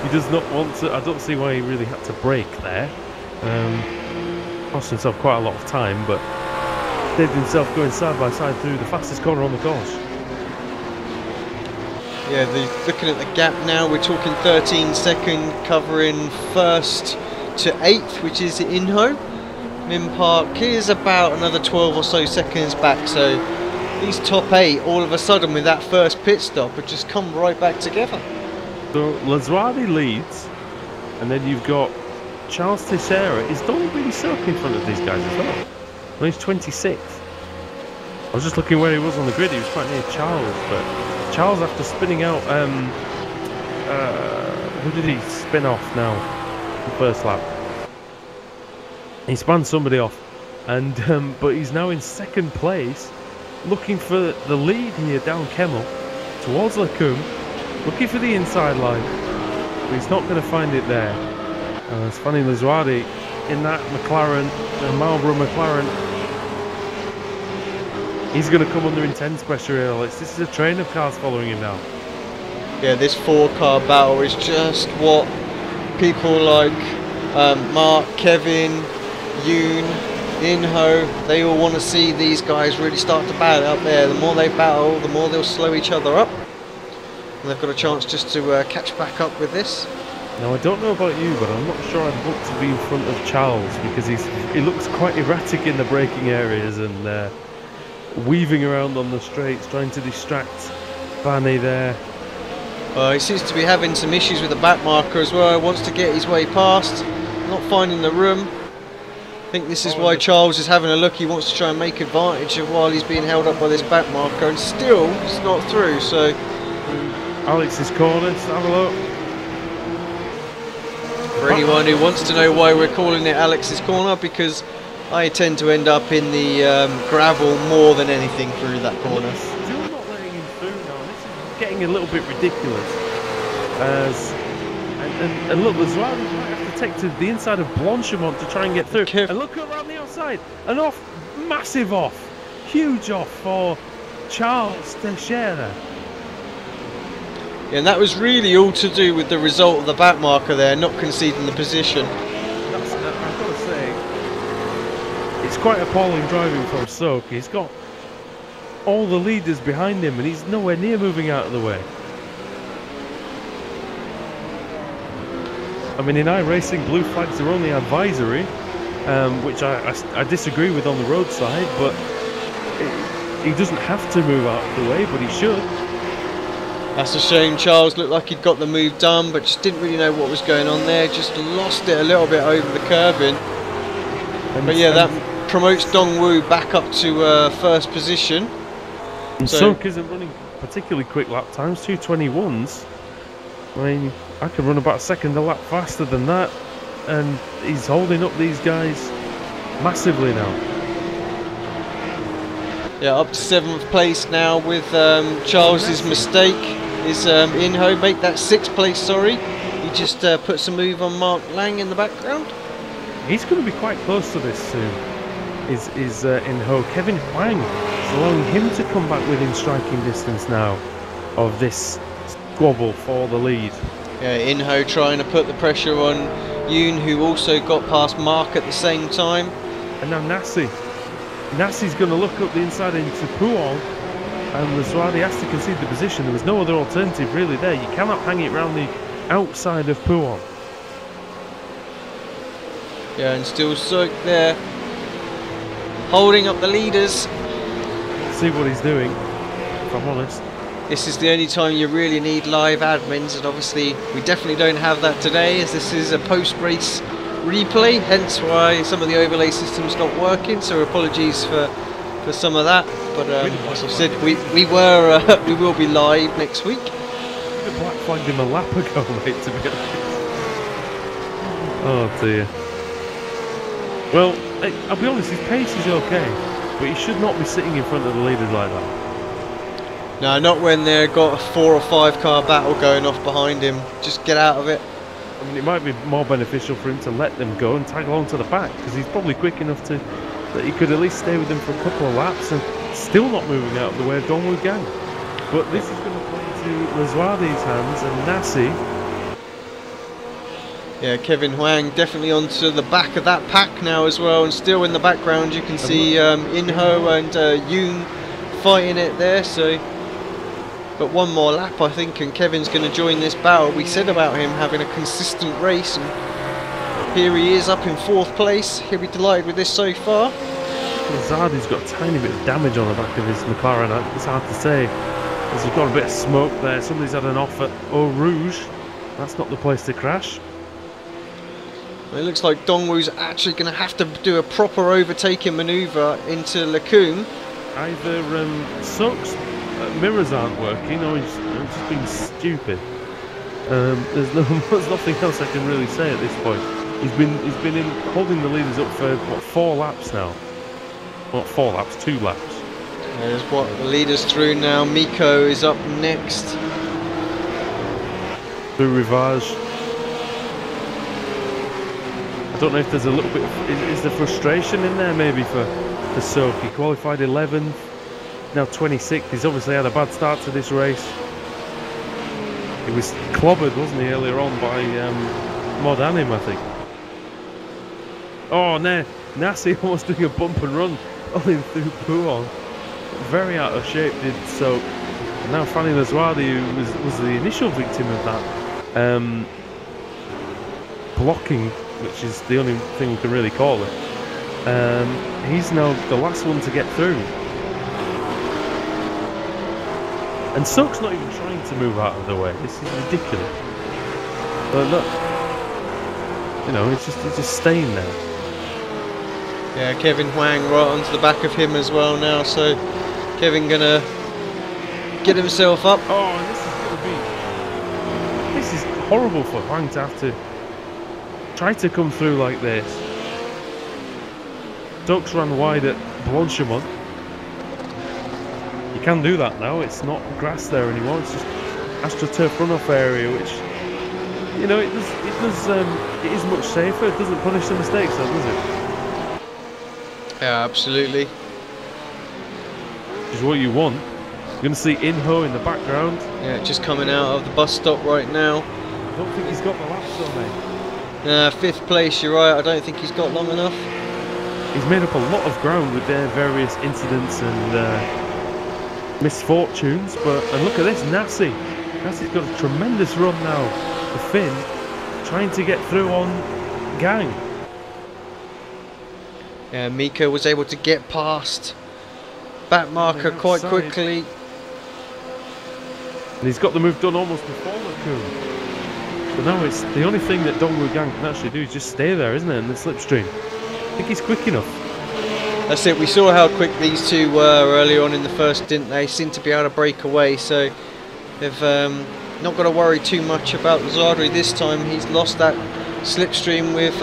He does not want to... I don't see why he really had to brake there. Cost himself quite a lot of time, but saved himself going side by side through the fastest corner on the course. Yeah, looking at the gap now, we're talking 13 second, covering first to 8th, which is Inho. Min Park is about another 12 or so seconds back, so these top 8 all of a sudden with that first pit stop have just come right back together. So Lazardi leads, and then you've got Charles Teixeira. Is Donald really circling in front of these guys as well? Well, he's 26th. I was just looking where he was on the grid. He was quite near Charles, but Charles, after spinning out, who did he spin off now? The first lap. He spun somebody off, and but he's now in second place, looking for the lead here down Kemmel towards Lacombe, looking for the inside line, but he's not going to find it there. It's funny, Lazardi in that McLaren, the Marlboro McLaren. He's going to come under intense pressure here, Alex. This is a train of cars following him now. Yeah, this 4-car battle is just what people like Mark, Kevin, Yoon, Inho, they all want to see these guys really start to battle out there. The more they battle, the more they'll slow each other up. And they've got a chance just to catch back up with this. Now, I don't know about you, but I'm not sure I'd want to be in front of Charles, because he looks quite erratic in the braking areas and weaving around on the straights, trying to distract Vanny there. He seems to be having some issues with the back marker as well. He wants to get his way past, not finding the room. I think this is why Charles is having a look. He wants to try and make advantage of while he's being held up by this back marker, and still it's not through. So Alex's corner, let's have a look. For anyone who wants to know why we're calling it Alex's corner, because I tend to end up in the gravel more than anything through that corner. Still not letting him through now. This is getting a little bit ridiculous. And look, as well, he might have to take to the inside of Blanchimont to try and get through. And look around the outside. An off, massive off, huge off for Charles Teixeira. Yeah, and that was really all to do with the result of the back marker there, not conceding the position. I've got to say, it's quite appalling driving from Soak. He's got all the leaders behind him and he's nowhere near moving out of the way. I mean, in iRacing, blue flags are only advisory, which I disagree with on the roadside, but he doesn't have to move out of the way, but he should. That's a shame. Charles looked like he'd got the move done, but just didn't really know what was going on there. Just lost it a little bit over the curbing. But yeah, that promotes Dongwoo back up to first position. And Soak isn't running particularly quick lap times, 2:21s. I mean, I could run about a second a lap faster than that, and he's holding up these guys massively now. Yeah, up to 7th place now with Charles's mistake is Inho. Make that 6th place, sorry. He just put some move on Mark Lang in the background. He's going to be quite close to this soon, is Inho. Kevin Huang is allowing him to come back within striking distance now of this squabble for the lead. Yeah, Inho trying to put the pressure on Yoon, who also got past Mark at the same time. And now Nassi's going to look up the inside into Puong, and Lazardi has to concede the position. There was no other alternative really there. You cannot hang it round the outside of Puong. Yeah, and still Soak there, holding up the leaders. Let's see what he's doing, if I'm honest. This is the only time you really need live admins, and obviously we definitely don't have that today, as this is a post-race replay, hence why some of the overlay system's not working, so apologies for for some of that. But as I said, we will be live next week. The black flagged him a lap ago, mate, to be honest. Oh dear. Well, I'll be honest, his pace is okay, but he should not be sitting in front of the leaders like that. No, not when they've got a 4 or 5 car battle going off behind him. Just get out of it. I mean, it might be more beneficial for him to let them go and tag along to the back, because he's probably quick enough that he could at least stay with them for a couple of laps and still not moving out of the way of Dongwoo Gang. But this is going to play to Lazoide's hands and Nassi. Yeah, Kevin Huang definitely onto the back of that pack now as well, and still in the background you can see Inho and Yoon fighting it there. So, but one more lap I think, and Kevin's going to join this battle. We said about him having a consistent race, and here he is up in 4th place. He'll be delighted with this so far. Lazoide's got a tiny bit of damage on the back of his McLaren. It's hard to say, because he's got a bit of smoke there. Somebody's had an off at Eau Rouge. That's not the place to crash. It looks like Dongwoo's actually going to have to do a proper overtaking manoeuvre into Lacombe. Either Soak's mirrors aren't working, or he's just being stupid. There's nothing else I can really say at this point. He's been holding the leaders up for what, 4 laps now. Not 4 laps, 2 laps. There's what the leaders through now. Miko is up next. Through Rivage. I don't know if there's a little bit of, is there frustration in there maybe for Soak. He qualified 11th, now 26th. He's obviously had a bad start to this race. He was clobbered, wasn't he, earlier on by Modanim, I think. Oh no, Nassi almost doing a bump and run on through Pouon. Very out of shape did Soak. And now Fanny Lazoide, who was the initial victim of that blocking, which is the only thing we can really call it. He's now the last one to get through. And Soak's not even trying to move out of the way. This is ridiculous. But look, you know, he's just staying there. Yeah, Kevin Huang right onto the back of him as well now. So Kevin gonna get himself up. Oh, this is horrible for Huang to have to try to come through like this. Ducks ran wide at Blanchimont. You can do that now. It's not grass there anymore. It's just AstroTurf runoff area, which, you know, it is much safer. It doesn't punish the mistakes, though, does it? Yeah, absolutely. Which is what you want. You're going to see Inho in the background. Yeah, just coming out of the bus stop right now. I don't think he's got the laps though, mate. 5th place, you're right. I don't think he's got long enough. He's made up a lot of ground with their various incidents and misfortunes, and look at this, Nassi. Nassi's got a tremendous run now. The Finn trying to get through on Gang. Yeah, Miko was able to get past back marker quite quickly. And he's got the move done almost before Lacombe. But now it's the only thing that Dongwoo Gang can actually do is just stay there, isn't it, in the slipstream? I think he's quick enough. That's it. We saw how quick these two were earlier on in the first, didn't they? Seem to be able to break away, so they've not got to worry too much about Zadri this time. He's lost that slipstream with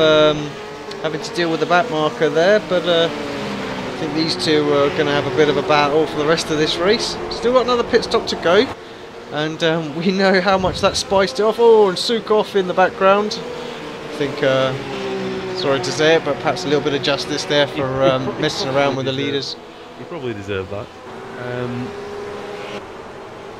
having to deal with the back marker there, but I think these two are going to have a bit of a battle for the rest of this race. Still got another pit stop to go, and we know how much that spiced it off. Oh, and Sukov in the background. I think, sorry to say it, but perhaps a little bit of justice there for messing around with the leaders. He probably deserved that.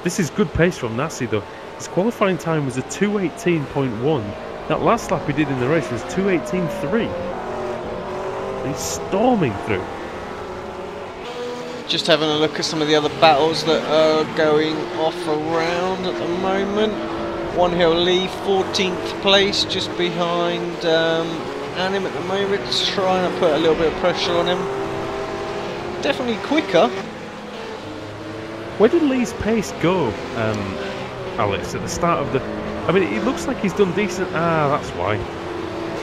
This is good pace from Nassi though. His qualifying time was a 2:18.1. That last lap he did in the race was 2:18.3. He's storming through. Just having a look at some of the other battles that are going off around at the moment. One Hill Lee, 14th place, just behind Anim at the moment, just trying to put a little bit of pressure on him. Definitely quicker. Where did Lee's pace go, Alex, at the start of the... I mean, it looks like he's done decent... Ah, that's why.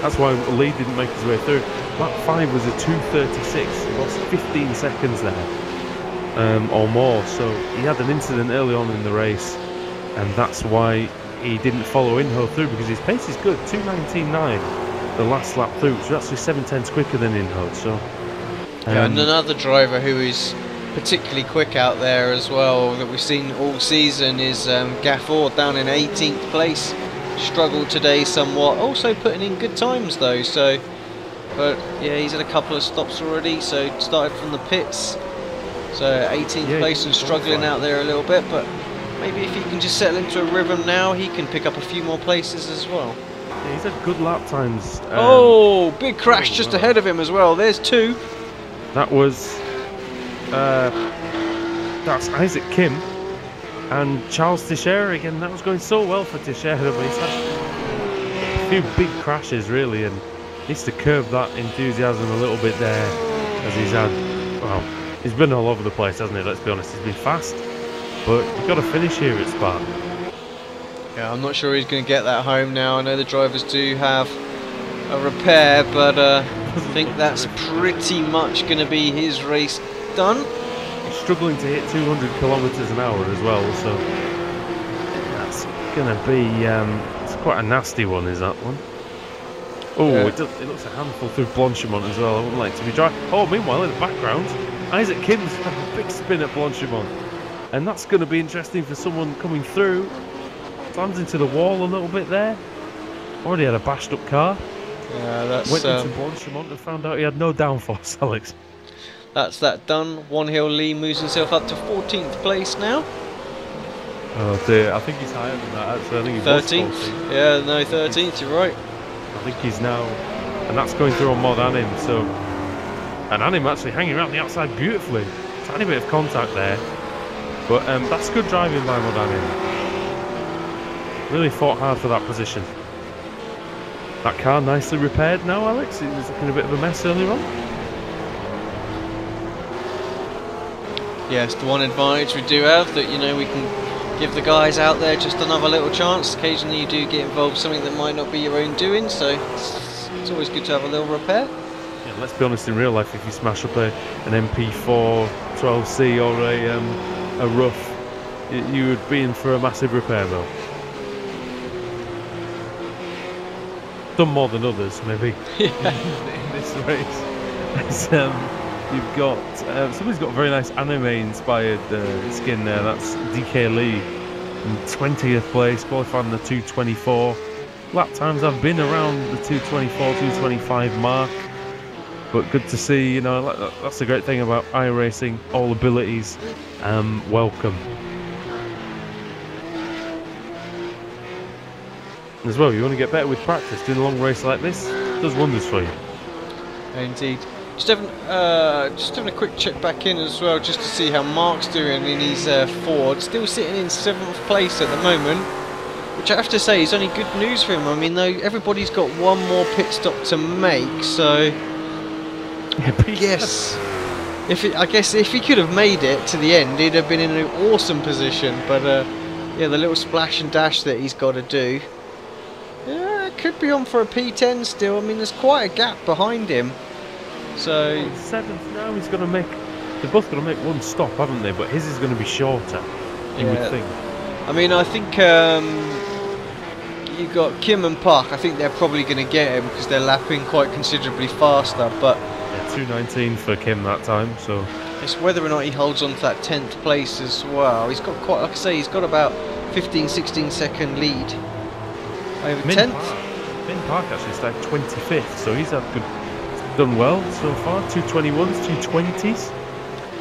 That's why Lee didn't make his way through. Lap 5 was a 2:36. He lost 15 seconds there, or more. So he had an incident early on in the race, and that's why he didn't follow Inho through, because his pace is good, 2:19.9 the last lap through, which is actually 7/10 quicker than Inho. So, yeah, and another driver who is particularly quick out there as well that we've seen all season is Gafford down in 18th place. Struggled today somewhat, also putting in good times though. So, but yeah, he's had a couple of stops already. So started from the pits. So 18th place and struggling out there a little bit, but maybe if he can just settle into a rhythm now, he can pick up a few more places as well. Yeah, he's had good lap times. Oh, big crash just ahead of him as well. There's two. That was that's Isaac Kim and Charles Teixeira again. That was going so well for Teixeira, but he's had a few big crashes really, and needs to curb that enthusiasm a little bit there, as he's had, well, he's been all over the place, hasn't he? Let's be honest, he's been fast, but you've got to finish here at Spa. Yeah, I'm not sure he's going to get that home now. I know the drivers do have a repair, but I think that's pretty much going to be his race done. He's struggling to hit 200 kilometers an hour as well, so that's going to be it's quite a nasty one, is that one? Oh, yeah. It looks a handful through Blanchimont as well. I wouldn't like to be driving. Oh, meanwhile in the background, Isaac Kim's had a big spin at Blanchimont, and that's going to be interesting for someone coming through. Slams into the wall a little bit there. Already had a bashed up car. Yeah, that's went into Blanchimont and found out he had no downforce, Alex. That's that done. One Hill Lee moves himself up to 14th place now. Oh dear, I think he's higher than that actually. I think he 13th. was 14th. Yeah, no, 13th, you're right. I think he's now, and that's going through on Mod Anim, so, and Anim actually hanging around the outside beautifully. Tiny bit of contact there, but that's good driving by Mod Anim. Really fought hard for that position. That car nicely repaired now, Alex. It was looking a bit of a mess earlier on. Yes, the one advantage we do have, that, you know, we can give the guys out there just another little chance. Occasionally you do get involved in something that might not be your own doing, so it's always good to have a little repair. Yeah, let's be honest, in real life, if you smash up an MP4 12C or a rough, you would be in for a massive repair though. Some more than others, maybe. Yeah. in this race. You've got somebody's got a very nice anime-inspired skin there. That's DK Lee in 20th place, qualified in the 2:24. Lap times have been around the 2:24, 2:25 mark, but good to see. You know, that's the great thing about iRacing. All abilities welcome. As well, you want to get better with practice. Doing a long race like this does wonders for you. Indeed. Just having a quick check back in as well, just to see how Mark's doing in his Ford. Still sitting in 7th place at the moment, which I have to say is only good news for him. I mean, though, everybody's got one more pit stop to make, so yes. I guess if he could have made it to the end, he'd have been in an awesome position. But yeah, the little splash and dash that he's got to do, yeah, could be on for a P10 still. I mean, there's quite a gap behind him. So 7th now, he's going to make. They're both going to make one stop, haven't they? But his is going to be shorter. You would think. I mean, I think you've got Kim and Park. I think they're probably going to get him because they're lapping quite considerably faster. But yeah, 2:19 for Kim that time. So it's whether or not he holds on to that 10th place as well. He's got quite, like I say, he's got about 15-16 second lead over 10th. Min Park actually started 25th, so he's had good. Done well so far. 2:21s, 2:20s.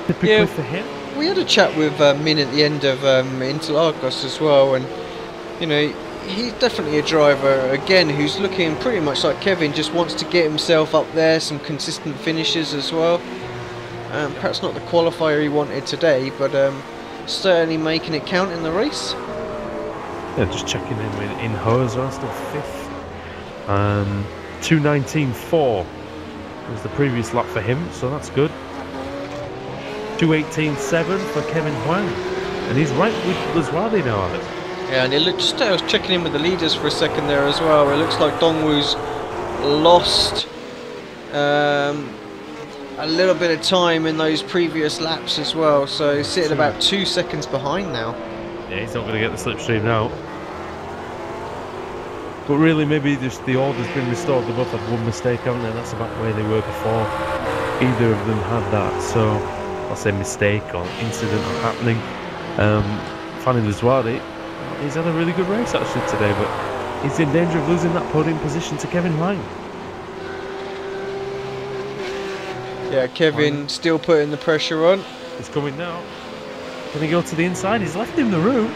Typically for him. We had a chat with Min at the end of Interlagos as well, and you know, he's definitely a driver again who's looking pretty much like Kevin, just wants to get himself up there, some consistent finishes as well. Perhaps not the qualifier he wanted today, but certainly making it count in the race. Yeah, just checking in with Inho as well, still 5th. 2:19.4 was the previous lap for him, so that's good. 2:18.7 for Kevin Huang, and he's right with Laswadi now, Alex. Yeah, and it looks, I was checking in with the leaders for a second there as well. It looks like Dongwu's lost a little bit of time in those previous laps as well, so he's sitting about 2 seconds behind now. Yeah, he's not going to get the slipstream now. But really, maybe just the order's been restored. They both had one mistake, haven't they? That's about where they were before. Either of them had that, so I'll say mistake or incident or happening. Fanny Lazoire, he's had a really good race actually today, but he's in danger of losing that podium position to Kevin Lang. Yeah, Kevin still putting the pressure on. He's coming now. Can he go to the inside? He's left him the room.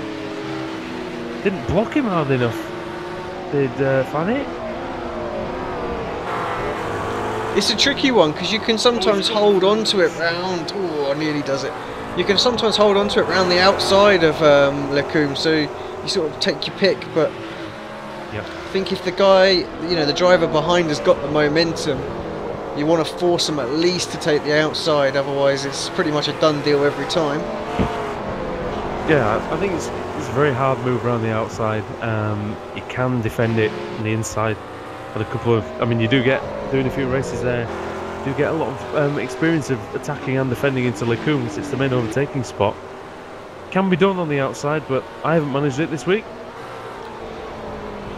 Didn't block him hard enough. Did Fanny? It's a tricky one because you can sometimes hold on to it round. Oh, nearly does it. You can sometimes hold on to it round the outside of Lecombe, so you sort of take your pick. But yep. I think if the guy, you know, the driver behind has got the momentum, you want to force him at least to take the outside. Otherwise, it's pretty much a done deal every time. Yeah, I think it's a very hard move around the outside. You can defend it on the inside. But a couple of, I mean, you do get, doing a few races there, you do get a lot of experience of attacking and defending into Lecombe because it's the main overtaking spot. Can be done on the outside, but I haven't managed it this week.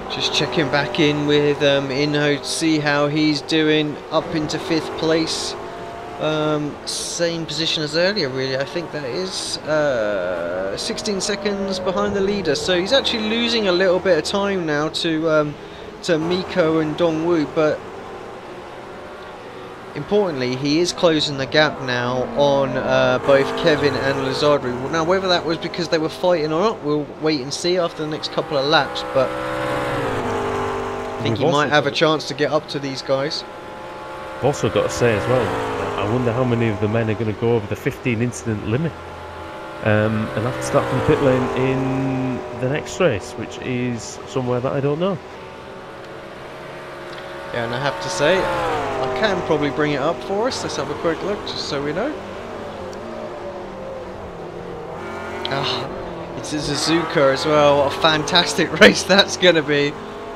Just checking back in with Inho to see how he's doing, up into 5th place. Same position as earlier, really. I think that is 16 seconds behind the leader, so he's actually losing a little bit of time now to Miko and Dongwu, but importantly he is closing the gap now on both Kevin and Lazardri. Now whether that was because they were fighting or not, we'll wait and see after the next couple of laps, but I think he might have a chance to get up to these guys. I've also got to say as well, I wonder how many of the men are going to go over the 15 incident limit and have to start from the pit lane in the next race, which is somewhere that I don't know. Yeah, and I have to say, I can probably bring it up for us. Let's have a quick look, just so we know. It's a Suzuka as well. What a fantastic race that's going to be.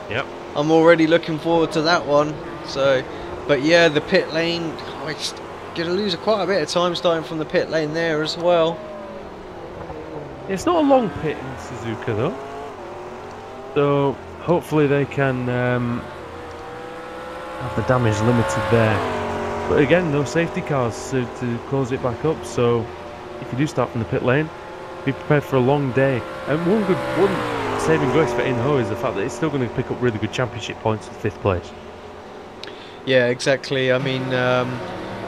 Yep. I'm already looking forward to that one. So, but yeah, the pit lane, it's going to lose quite a bit of time starting from the pit lane there as well. It's not a long pit in Suzuka though. So hopefully they can have the damage limited there. But again, no safety cars to close it back up. So if you do start from the pit lane, be prepared for a long day. And one saving grace for Inho is the fact that it's still going to pick up really good championship points at 5th place. Yeah, exactly. I mean,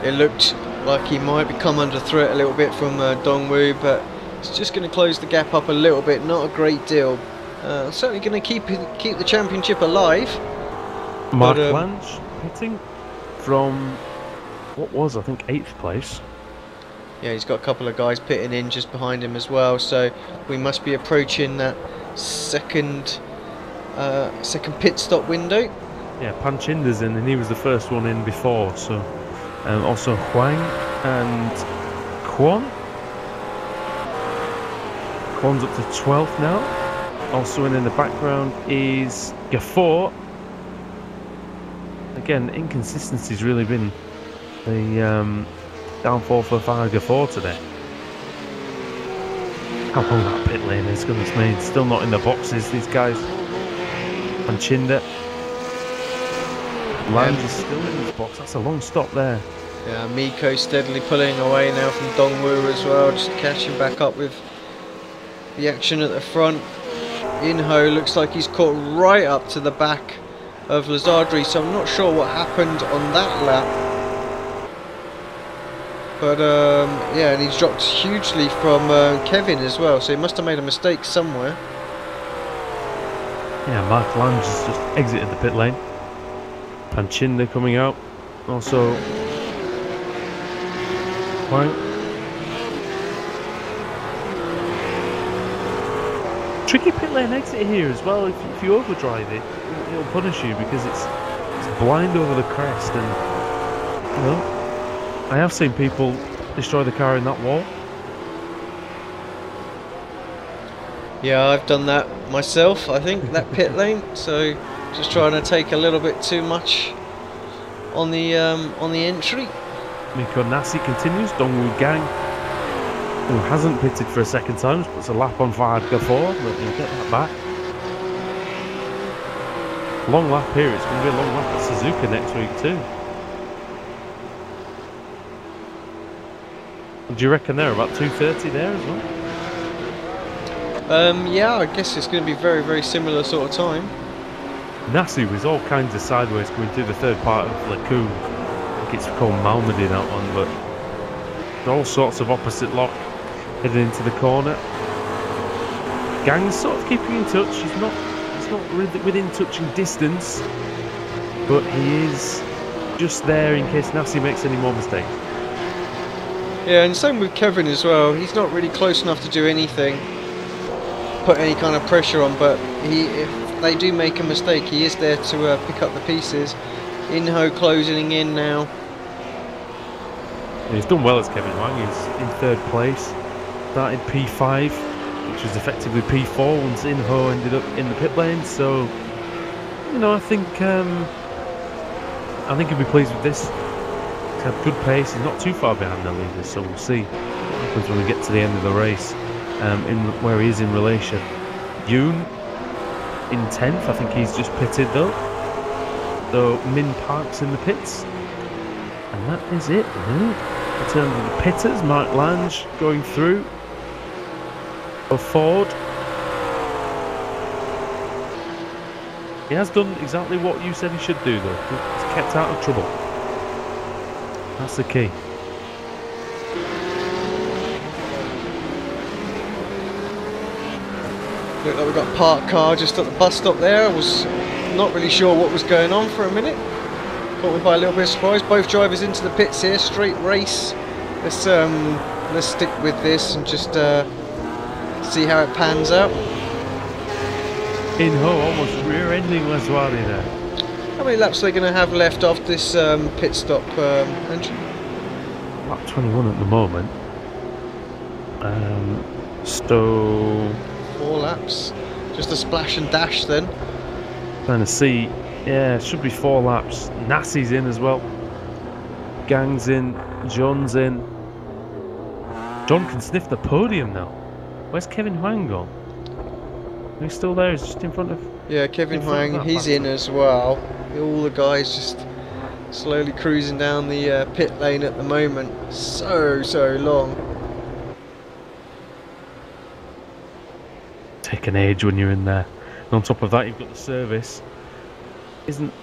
it looked like he might become under threat a little bit from Dongwu, but it's just going to close the gap up a little bit, not a great deal. Certainly going to keep the championship alive. Mark Lange hitting from what was, I think, 8th place. Yeah, he's got a couple of guys pitting in just behind him as well, so we must be approaching that second pit stop window. Yeah, Panchinder's in, and he was the first one in before, so also Huang and Kwon. Kwon's up to 12th now. Also in the background is Gafford. Again, inconsistency's really been the downfall for Farah Gafford today. How long that pit lane is, goodness me. It's still not in the boxes, these guys. Panchinder. Lange is still in his box. That's a long stop there. Yeah, Miko steadily pulling away now from Dongwu as well, just catching back up with the action at the front. Inho looks like he's caught right up to the back of Lazardri, so I'm not sure what happened on that lap. But yeah, and he's dropped hugely from Kevin as well, so he must have made a mistake somewhere. Yeah, Mark Lange has just exited the pit lane. Panchinder coming out. Also Huang. Tricky pit lane exit here as well. If you overdrive it, it'll punish you because it's blind over the crest, and you know, I have seen people destroy the car in that wall. Yeah, I've done that myself, I think, that pit lane, so just trying to take a little bit too much on the entry. Miko Nasi continues. Dongwoo Gang, who hasn't pitted for a second time, puts a lap on Fahad Ghafour, but he'll get that back. Long lap here. It's going to be a long lap at Suzuka next week too. Do you reckon they're about 2:30 there as well? Yeah, I guess it's going to be very, very similar sort of time. Nasu was all kinds of sideways coming through the third part of Lacoon. I think it's called Malmedy, that one, but all sorts of opposite lock heading into the corner. Gang's sort of keeping in touch. He's not really within touching distance, but he is just there in case Nasi makes any more mistakes. Yeah, and same with Kevin as well. He's not really close enough to do anything, put any kind of pressure on, but if they do make a mistake, he is there to pick up the pieces. Inho closing in now. And he's done well as Kevin Wang. He's in third place. Started P5, which was effectively P4 once Inho ended up in the pit lane. So, you know, I think he'll be pleased with this. He's had good pace. He's not too far behind the leaders, so we'll see what happens when we get to the end of the race. Where he is in relation. Yoon in 10th. I think he's just pitted though. So Min Park's in the pits, and that is it. Really. In terms of the pitters, Mark Lange going through. Ford. He has done exactly what you said he should do though. He's kept out of trouble. That's the key. Looked like we got a parked car just at the bus stop there. I was not really sure what was going on for a minute. Caught me by a little bit of surprise. Both drivers into the pits here, straight race. Let's stick with this and just see how it pans out. Inho almost rear-ending Laswari there. How many laps are they going to have left off this pit stop, Andrew? Lap 21 at the moment. So 4 laps. Just a splash and dash then. Trying to see. Yeah, it should be 4 laps. Nasi's in as well. Gang's in. John's in. John can sniff the podium now. Where's Kevin Huang gone? He's still there. He's just in front of. Yeah, Kevin Huang, he's in as well. All the guys just slowly cruising down the pit lane at the moment. So long. Take an age when you're in there. And on top of that, you've got the service. Isn't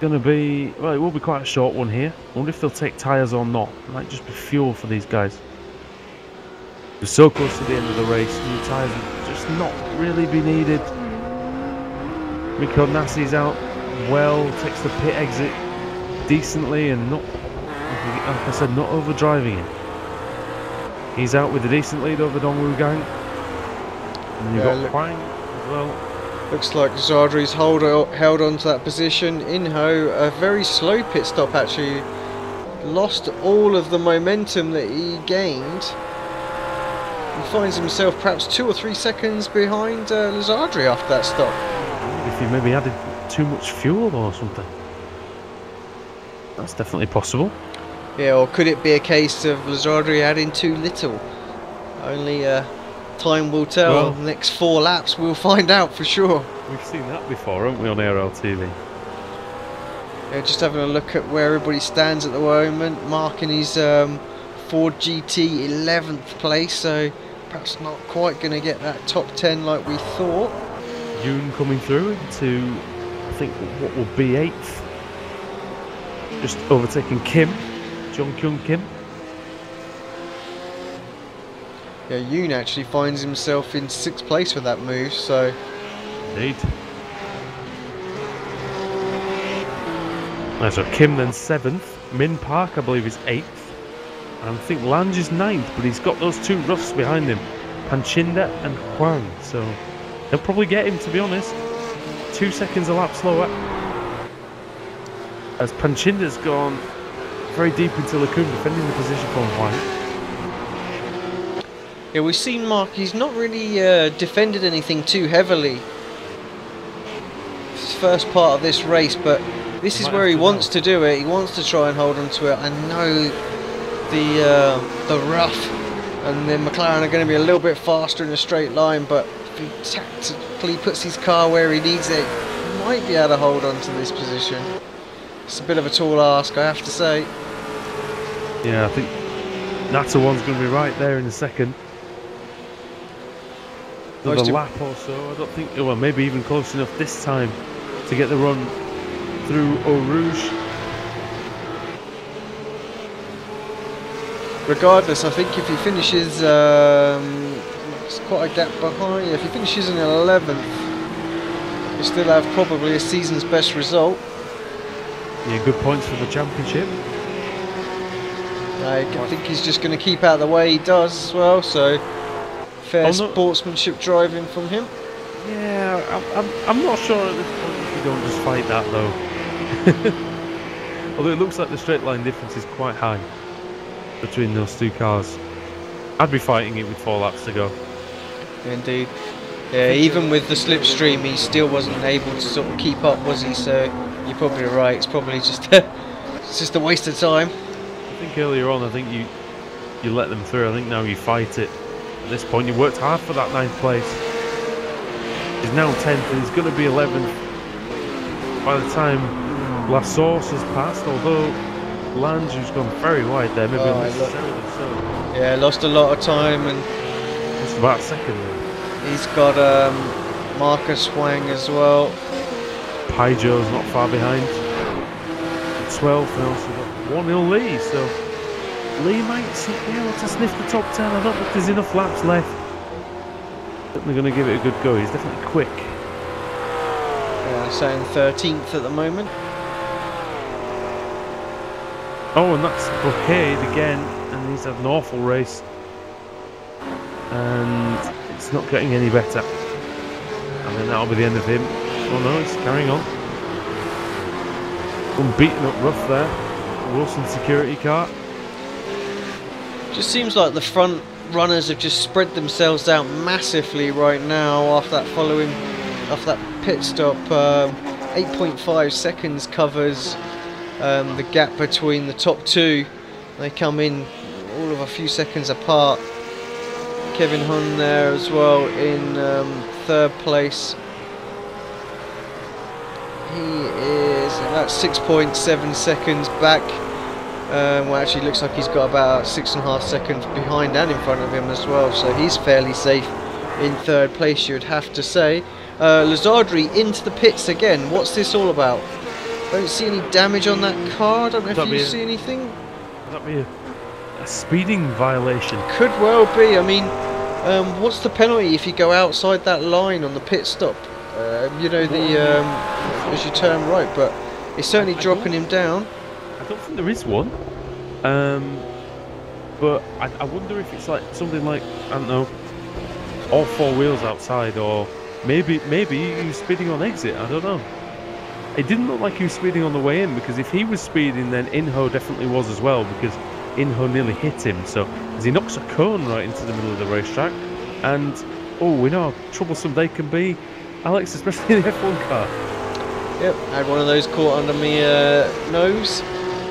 going to be. Well, it will be quite a short one here. I wonder if they'll take tyres or not. It might just be fuel for these guys. We're so close to the end of the race. New tyres will just not really be needed. Miko Nasi's out well, takes the pit exit decently and not, like I said, not overdriving it. He's out with a decent lead over Dongwoo Gang. And you've got Huang as well. Looks like Zadri's held on to that position. Inho, a very slow pit stop actually. Lost all of the momentum that he gained. He finds himself perhaps 2 or 3 seconds behind Zadri after that stop. If he maybe added too much fuel or something. That's definitely possible. Yeah, or could it be a case of Zadri adding too little? Only time will tell. Well, the next 4 laps we'll find out for sure. We've seen that before, haven't we, on ARL-TV? Yeah, just having a look at where everybody stands at the moment. Mark in his Ford GT 11th place, so perhaps not quite going to get that top 10 like we thought. Yoon coming through into, I think, what will be 8th. Just overtaking Kim, Jung Kyung Kim. Yeah, Yoon actually finds himself in 6th place with that move, so... Indeed. So Kim then 7th. Min Park, I believe, is 8th. And I think Lange is 9th, but he's got those 2 roughs behind him. Panchinda and Huang, so... They'll probably get him, to be honest. 2 seconds a lap slower. As Panchinda's gone very deep into Lacoon, defending the position for Huang. Yeah, we've seen Mark, he's not really defended anything too heavily. It's his first part of this race, but This is where he wants to do it. He wants to try and hold on to it. I know the rough and then McLaren are going to be a little bit faster in a straight line, but if he tactically puts his car where he needs it, he might be able to hold on to this position. It's a bit of a tall ask, I have to say. Yeah, I think Natter one's going to be right there in a second. Another lap or so. I don't think, well, maybe even close enough this time to get the run through Eau Rouge. Regardless, I think if he finishes, it's quite a gap behind. If he finishes in 11th, he'll still have probably a season's best result. Yeah, good points for the championship. I think he's just going to keep out the way he does as well, so fair sportsmanship driving from him. Yeah, I'm not sure at this point if you don't just fight that though. Although it looks like the straight line difference is quite high between those two cars. I'd be fighting it with 4 laps to go. Indeed. Yeah, even with the slipstream, he still wasn't able to sort of keep up, was he? So you're probably right. It's probably just it's just a waste of time. I think earlier on, I think you let them through. I think now you fight it. At this point, you worked hard for that 9th place. He's now 10th, and he's going to be 11th by the time La Source has passed. Although Lange, who's gone very wide there, maybe unnecessarily so. Yeah, lost a lot of time, and just about a second there. He's got Marcus Wang as well. Paijo's not far behind. 12th, and also got 1-0 Lee, so Lee might be able to sniff the top 10. I don't think there's enough laps left. Certainly going to give it a good go. He's definitely quick. Yeah, saying 13th at the moment. Oh, and that's Bouquet again, and he's had an awful race. And it's not getting any better. And then that'll be the end of him. Oh no, he's carrying on. Beaten up rough there. Wilson security car. Just seems like the front runners have just spread themselves out massively right now after that pit stop. 8.5 seconds covers the gap between the top two. They come in all of a few seconds apart. Kevin Hun there as well in 3rd place. He is about 6.7 seconds back. Well, actually looks like he's got about 6.5 seconds behind and in front of him as well, so he's fairly safe in 3rd place, you would have to say. Lazardri into the pits again. What's this all about? Don't see any damage on that car. I don't know if you see anything. Would that be a speeding violation? Could well be. I mean, what's the penalty if you go outside that line on the pit stop? You know, as you turn right, but it's certainly dropping him down. I don't think there is one. But I wonder if it's like something like, I don't know, all 4 wheels outside, or maybe he was speeding on exit. I don't know. It didn't look like he was speeding on the way in, because if he was speeding, then Inho definitely was as well, because Inho nearly hit him. So as he knocks a cone right into the middle of the racetrack, and we know how troublesome they can be, Alex, especially in the F1 car. Yep, I had one of those caught under me nose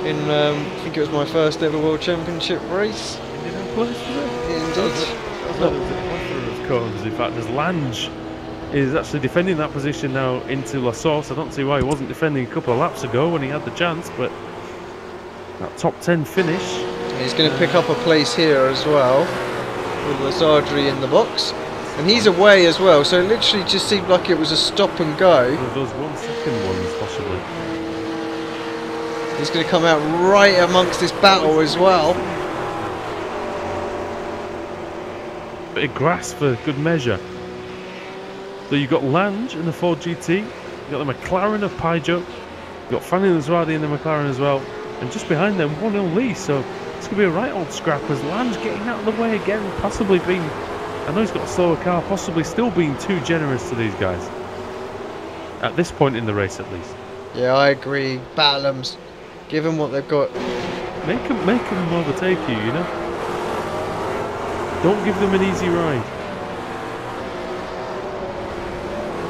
in I think it was my first ever World Championship race. Indianapolis, was it? Indeed. Of cones. In fact, as Lange is actually defending that position now into La Source. I don't see why he wasn't defending a couple of laps ago when he had the chance, but that top 10 finish. He's going to pick up a place here as well with Lazardri in the box. And he's away as well, so it literally just seemed like it was a stop and go. One of those 1 second ones, possibly. He's going to come out right amongst this battle as well. Bit of grass for good measure. So you've got Lange in the Ford GT, you've got the McLaren of Paijo, you've got Fanny Lazardi in the McLaren as well, and just behind them 1-0 Lee, so it's going to be a right old scrap as Lange getting out of the way again, possibly being, I know he's got a slower car, possibly still being too generous to these guys. At this point in the race at least. Yeah, I agree. Battle them, give them what they've got. Make them overtake you, you know? Don't give them an easy ride.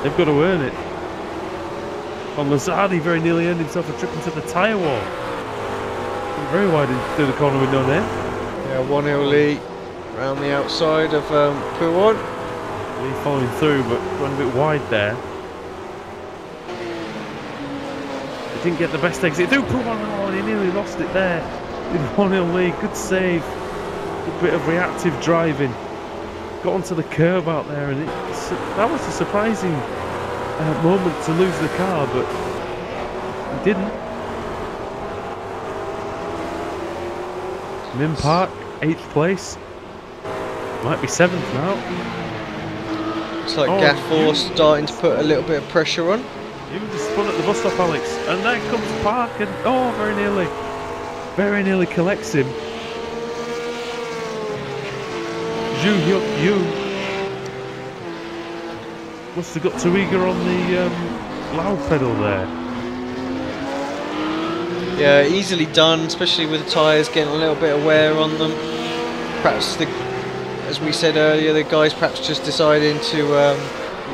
They've got to earn it. on Lazardi very nearly earned himself a trip into the tyre wall. Very wide into the corner with no name. Yeah, 1-0 lead around the outside of Pouon. Lee following through, but going a bit wide there. He didn't get the best exit through Pouon. Oh, he nearly lost it there. Did 1-0 lead, good save. A bit of reactive driving. Got onto the curb out there, and that was a surprising moment to lose the car, but he didn't. Min Park, 8th place. Might be 7th now. Looks like Gafford starting to put a little bit of pressure on. Even just spun at the bus stop, Alex. And there comes Park, and oh, very nearly collects him. Zhu Hyuk Yu must have got too eager on the loud pedal there. Yeah, easily done, especially with the tyres getting a little bit of wear on them. Perhaps, as we said earlier, the guys perhaps just deciding to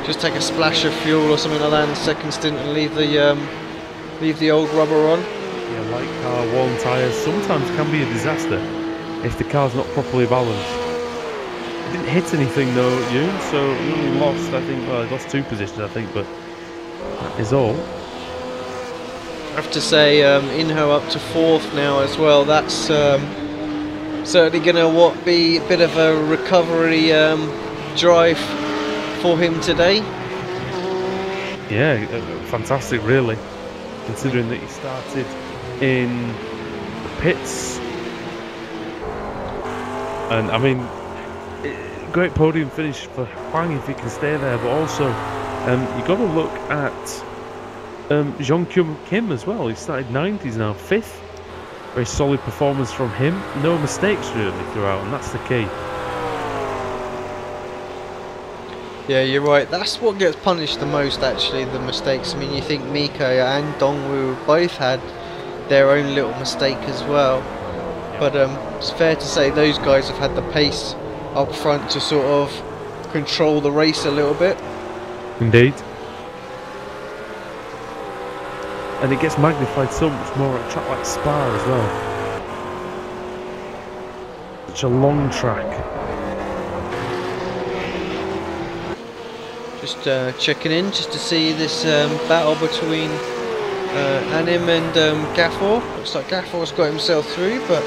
just take a splash of fuel or something like that in the second stint and leave the old rubber on. Yeah, light car, worn tyres sometimes can be a disaster if the car's not properly balanced. He didn't hit anything though, Yoon, so he only lost, I think, well, he lost 2 positions, I think, but that is all. I have to say, Inho up to 4th now as well. That's certainly going to be a bit of a recovery drive for him today. Yeah, fantastic, really, considering that he started in the pits. And I mean, great podium finish for Huang if he can stay there, but also you got to look at Jong Kyung Kim as well. He started 9th, he's now 5th. Very solid performance from him. No mistakes really throughout, and that's the key. Yeah, you're right. That's what gets punished the most, actually, the mistakes. I mean, you think Miko and Dongwoo both had their own little mistake as well. But it's fair to say those guys have had the pace up front to sort of control the race a little bit. Indeed. And it gets magnified so much more at a track like Spa as well. Such a long track. Just checking in just to see this battle between Anim and Gafford. Looks like Gafford's got himself through, but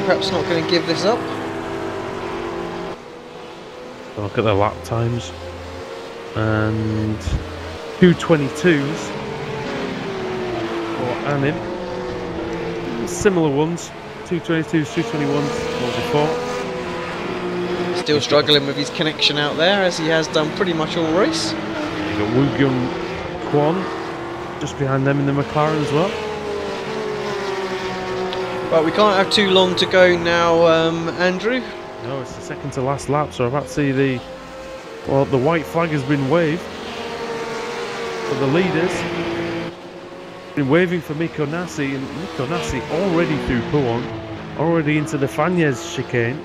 perhaps not going to give this up. Look at the lap times. And 2:22s. Anim. Similar ones, 2:22s, 2:21s, or before. Still struggling with his connection out there, as he has done pretty much all race. You got Woo Kyung Kwon just behind them in the McLaren as well. Well, we can't have too long to go now, Andrew. No, it's the second to last lap, so I'm about to see the white flag has been waved for the leaders. Been waving for Mikko Nassi, and Mikko Nassi already through Pouon, already into the Fagnes chicane.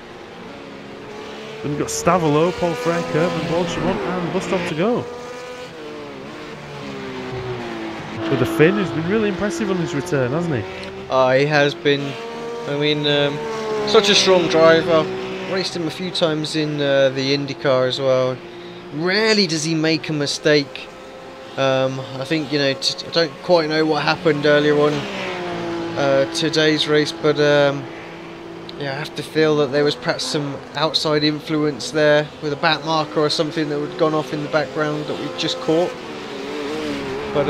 Then we've got Stavolo, Paul Freyker, and Bolshevon, and bus stop to go. With the Finn, who's been really impressive on his return, hasn't he? He has been. I mean, such a strong driver. Raced him a few times in the IndyCar as well. Rarely does he make a mistake. I think, you know, I don't quite know what happened earlier on today's race, but yeah, I have to feel that there was perhaps some outside influence there with a back marker or something that had gone off in the background that we just caught. But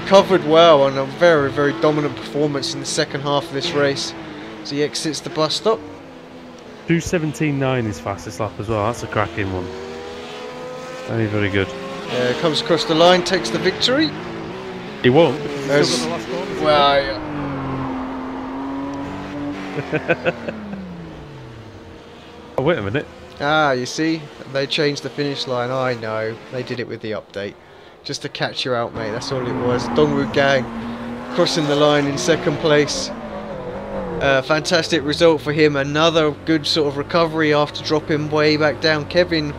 recovered well on a very, very dominant performance in the second half of this race as he exits the bus stop. 2:17.9 his fastest lap as well. That's a cracking one. Very, very good. Comes across the line, takes the victory. He won't, because he's still got the last corner. Well, yeah. Oh, wait a minute. Ah, you see, they changed the finish line. I know, they did it with the update, just to catch you out, mate. That's all it was. Dongwoo Gang crossing the line in second place. Fantastic result for him. Another good sort of recovery after dropping way back down. Kevin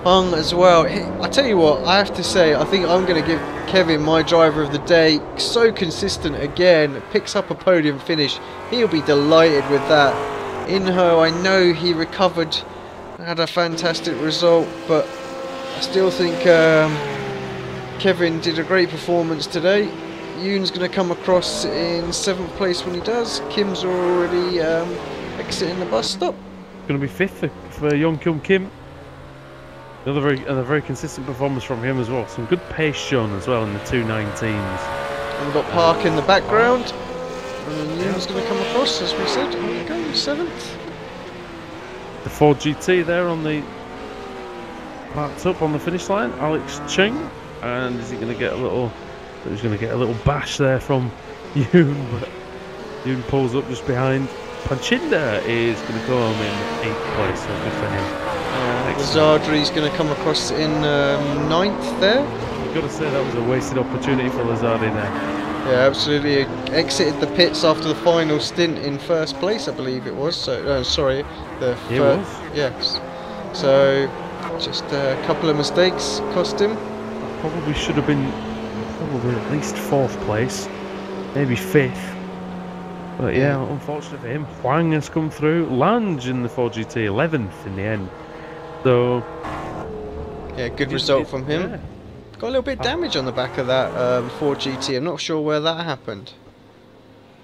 hung as well. I tell you what, I have to say, I think I'm going to give Kevin my driver of the day. So consistent again, picks up a podium finish. He'll be delighted with that. Inho, I know he recovered, had a fantastic result, but I still think Kevin did a great performance today. Yoon's going to come across in 7th place when he does. Kim's already exiting the bus stop. Going to be 5th for Yeonkyung Kim. Another very consistent performance from him as well. Some good pace shown as well in the 2.19s. And we've got Park in the background. And then Yoon's going to come across, as we said. There we go, 7th. The Ford GT there on the parked up on the finish line. Alex Chung, and is he going to get a little? He's going to get a little bash there from Yoon, but Yoon pulls up just behind. Panchinda is going to go home in 8th place, so good for him. Lazardri's going to come across in 9th there. I've got to say that was a wasted opportunity for Lazardi there. Yeah, absolutely. Exited the pits after the final stint in 1st place, I believe it was. So, sorry, the it was. Yes. So, just a couple of mistakes cost him. Probably should have been at least 4th place, maybe 5th. But yeah, unfortunately for him, Huang has come through. Lange in the 4GT, 11th in the end. So yeah, good result from him. Yeah. Got a little bit of damage on the back of that 4GT. I'm not sure where that happened.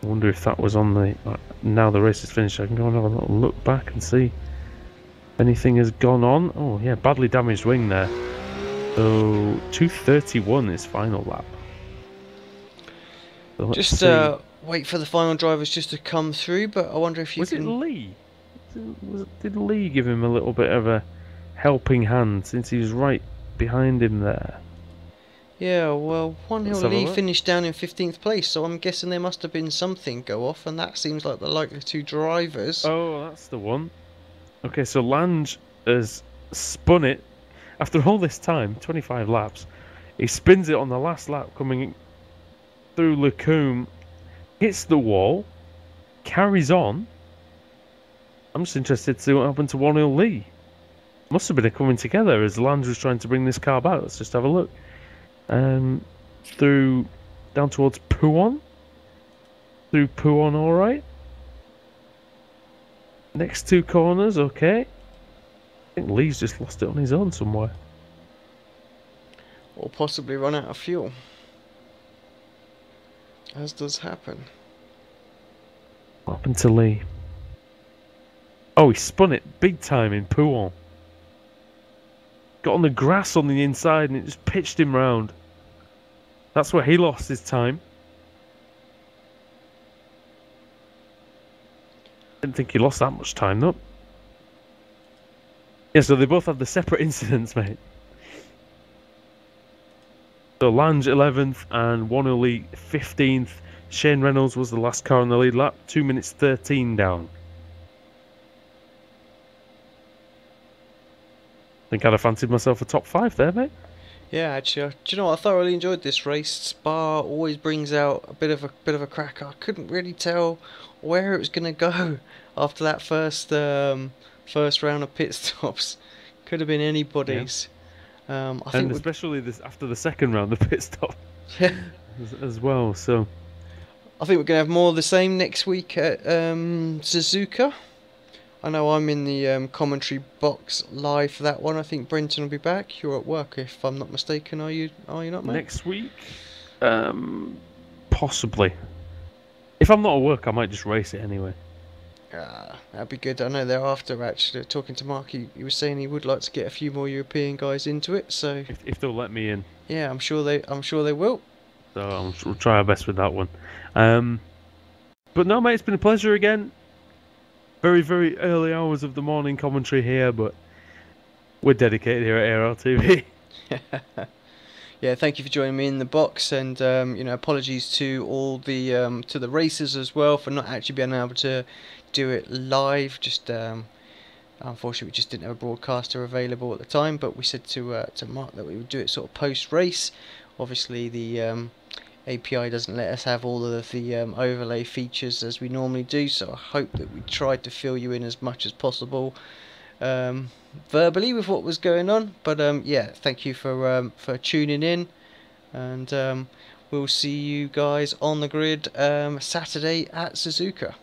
I wonder if that was on the... now the race is finished, I can go and have a little look back and see if anything has gone on. Oh yeah, badly damaged wing there. So 2:31 is final lap. So let's just see. Wait for the final drivers just to come through, but I wonder if you was can... it Lee? Did Lee give him a little bit of a helping hand since he was right behind him there? Yeah, well, One Hill Let's have a Lee look. finished down in 15th place, so I'm guessing there must have been something go off, and that seems like the likely two drivers. Oh, that's the one. Okay, so Lange has spun it after all this time, 25 laps. He spins it on the last lap coming through Lacombe, hits the wall, carries on. I'm just interested to see what happened to One Hill Lee. Must have been a coming together as Lange was trying to bring this car back. Let's just have a look. Through down towards Puon. Through Puon, all right. Next 2 corners, okay. I think Lee's just lost it on his own somewhere. Or possibly run out of fuel. As does happen. What happened to Lee? Oh, he spun it big time in Puon. Got on the grass on the inside and it just pitched him round. That's where he lost his time. Didn't think he lost that much time though. Yeah, so they both had the separate incidents, mate. So Lange 11th and One Hill Lee 15th. Shane Reynolds was the last car on the lead lap, 2 minutes 13 down. I think I'd have fancied myself a top 5 there, mate. Yeah, actually, do you know what? I thoroughly enjoyed this race. Spa always brings out a bit of a cracker. I couldn't really tell where it was going to go after that first round of pit stops. Could have been anybody's. I think especially after the second round, the pit stop. Yeah. as well. So I think we're going to have more of the same next week at Suzuka. I know I'm in the commentary box live for that one. I think Brenton will be back. You're at work, if I'm not mistaken. Are you not, mate? Next week? Possibly. If I'm not at work, I might just race it anyway. That'd be good. I know they're after, actually. Talking to Mark, he was saying he would like to get a few more European guys into it. So if they'll let me in. Yeah, I'm sure they will. So we'll try our best with that one. But no, mate, it's been a pleasure again. Very, very early hours of the morning commentary here, but we're dedicated here at ARL-TV. Yeah, thank you for joining me in the box, and apologies to all the to the racers as well for not actually being able to do it live. Just unfortunately, we just didn't have a broadcaster available at the time. But we said to Mark that we would do it sort of post race. Obviously, the API doesn't let us have all of the overlay features as we normally do, so I hope that we tried to fill you in as much as possible. verbally with what was going on. But yeah, thank you for tuning in, and we'll see you guys on the grid Saturday at Suzuka.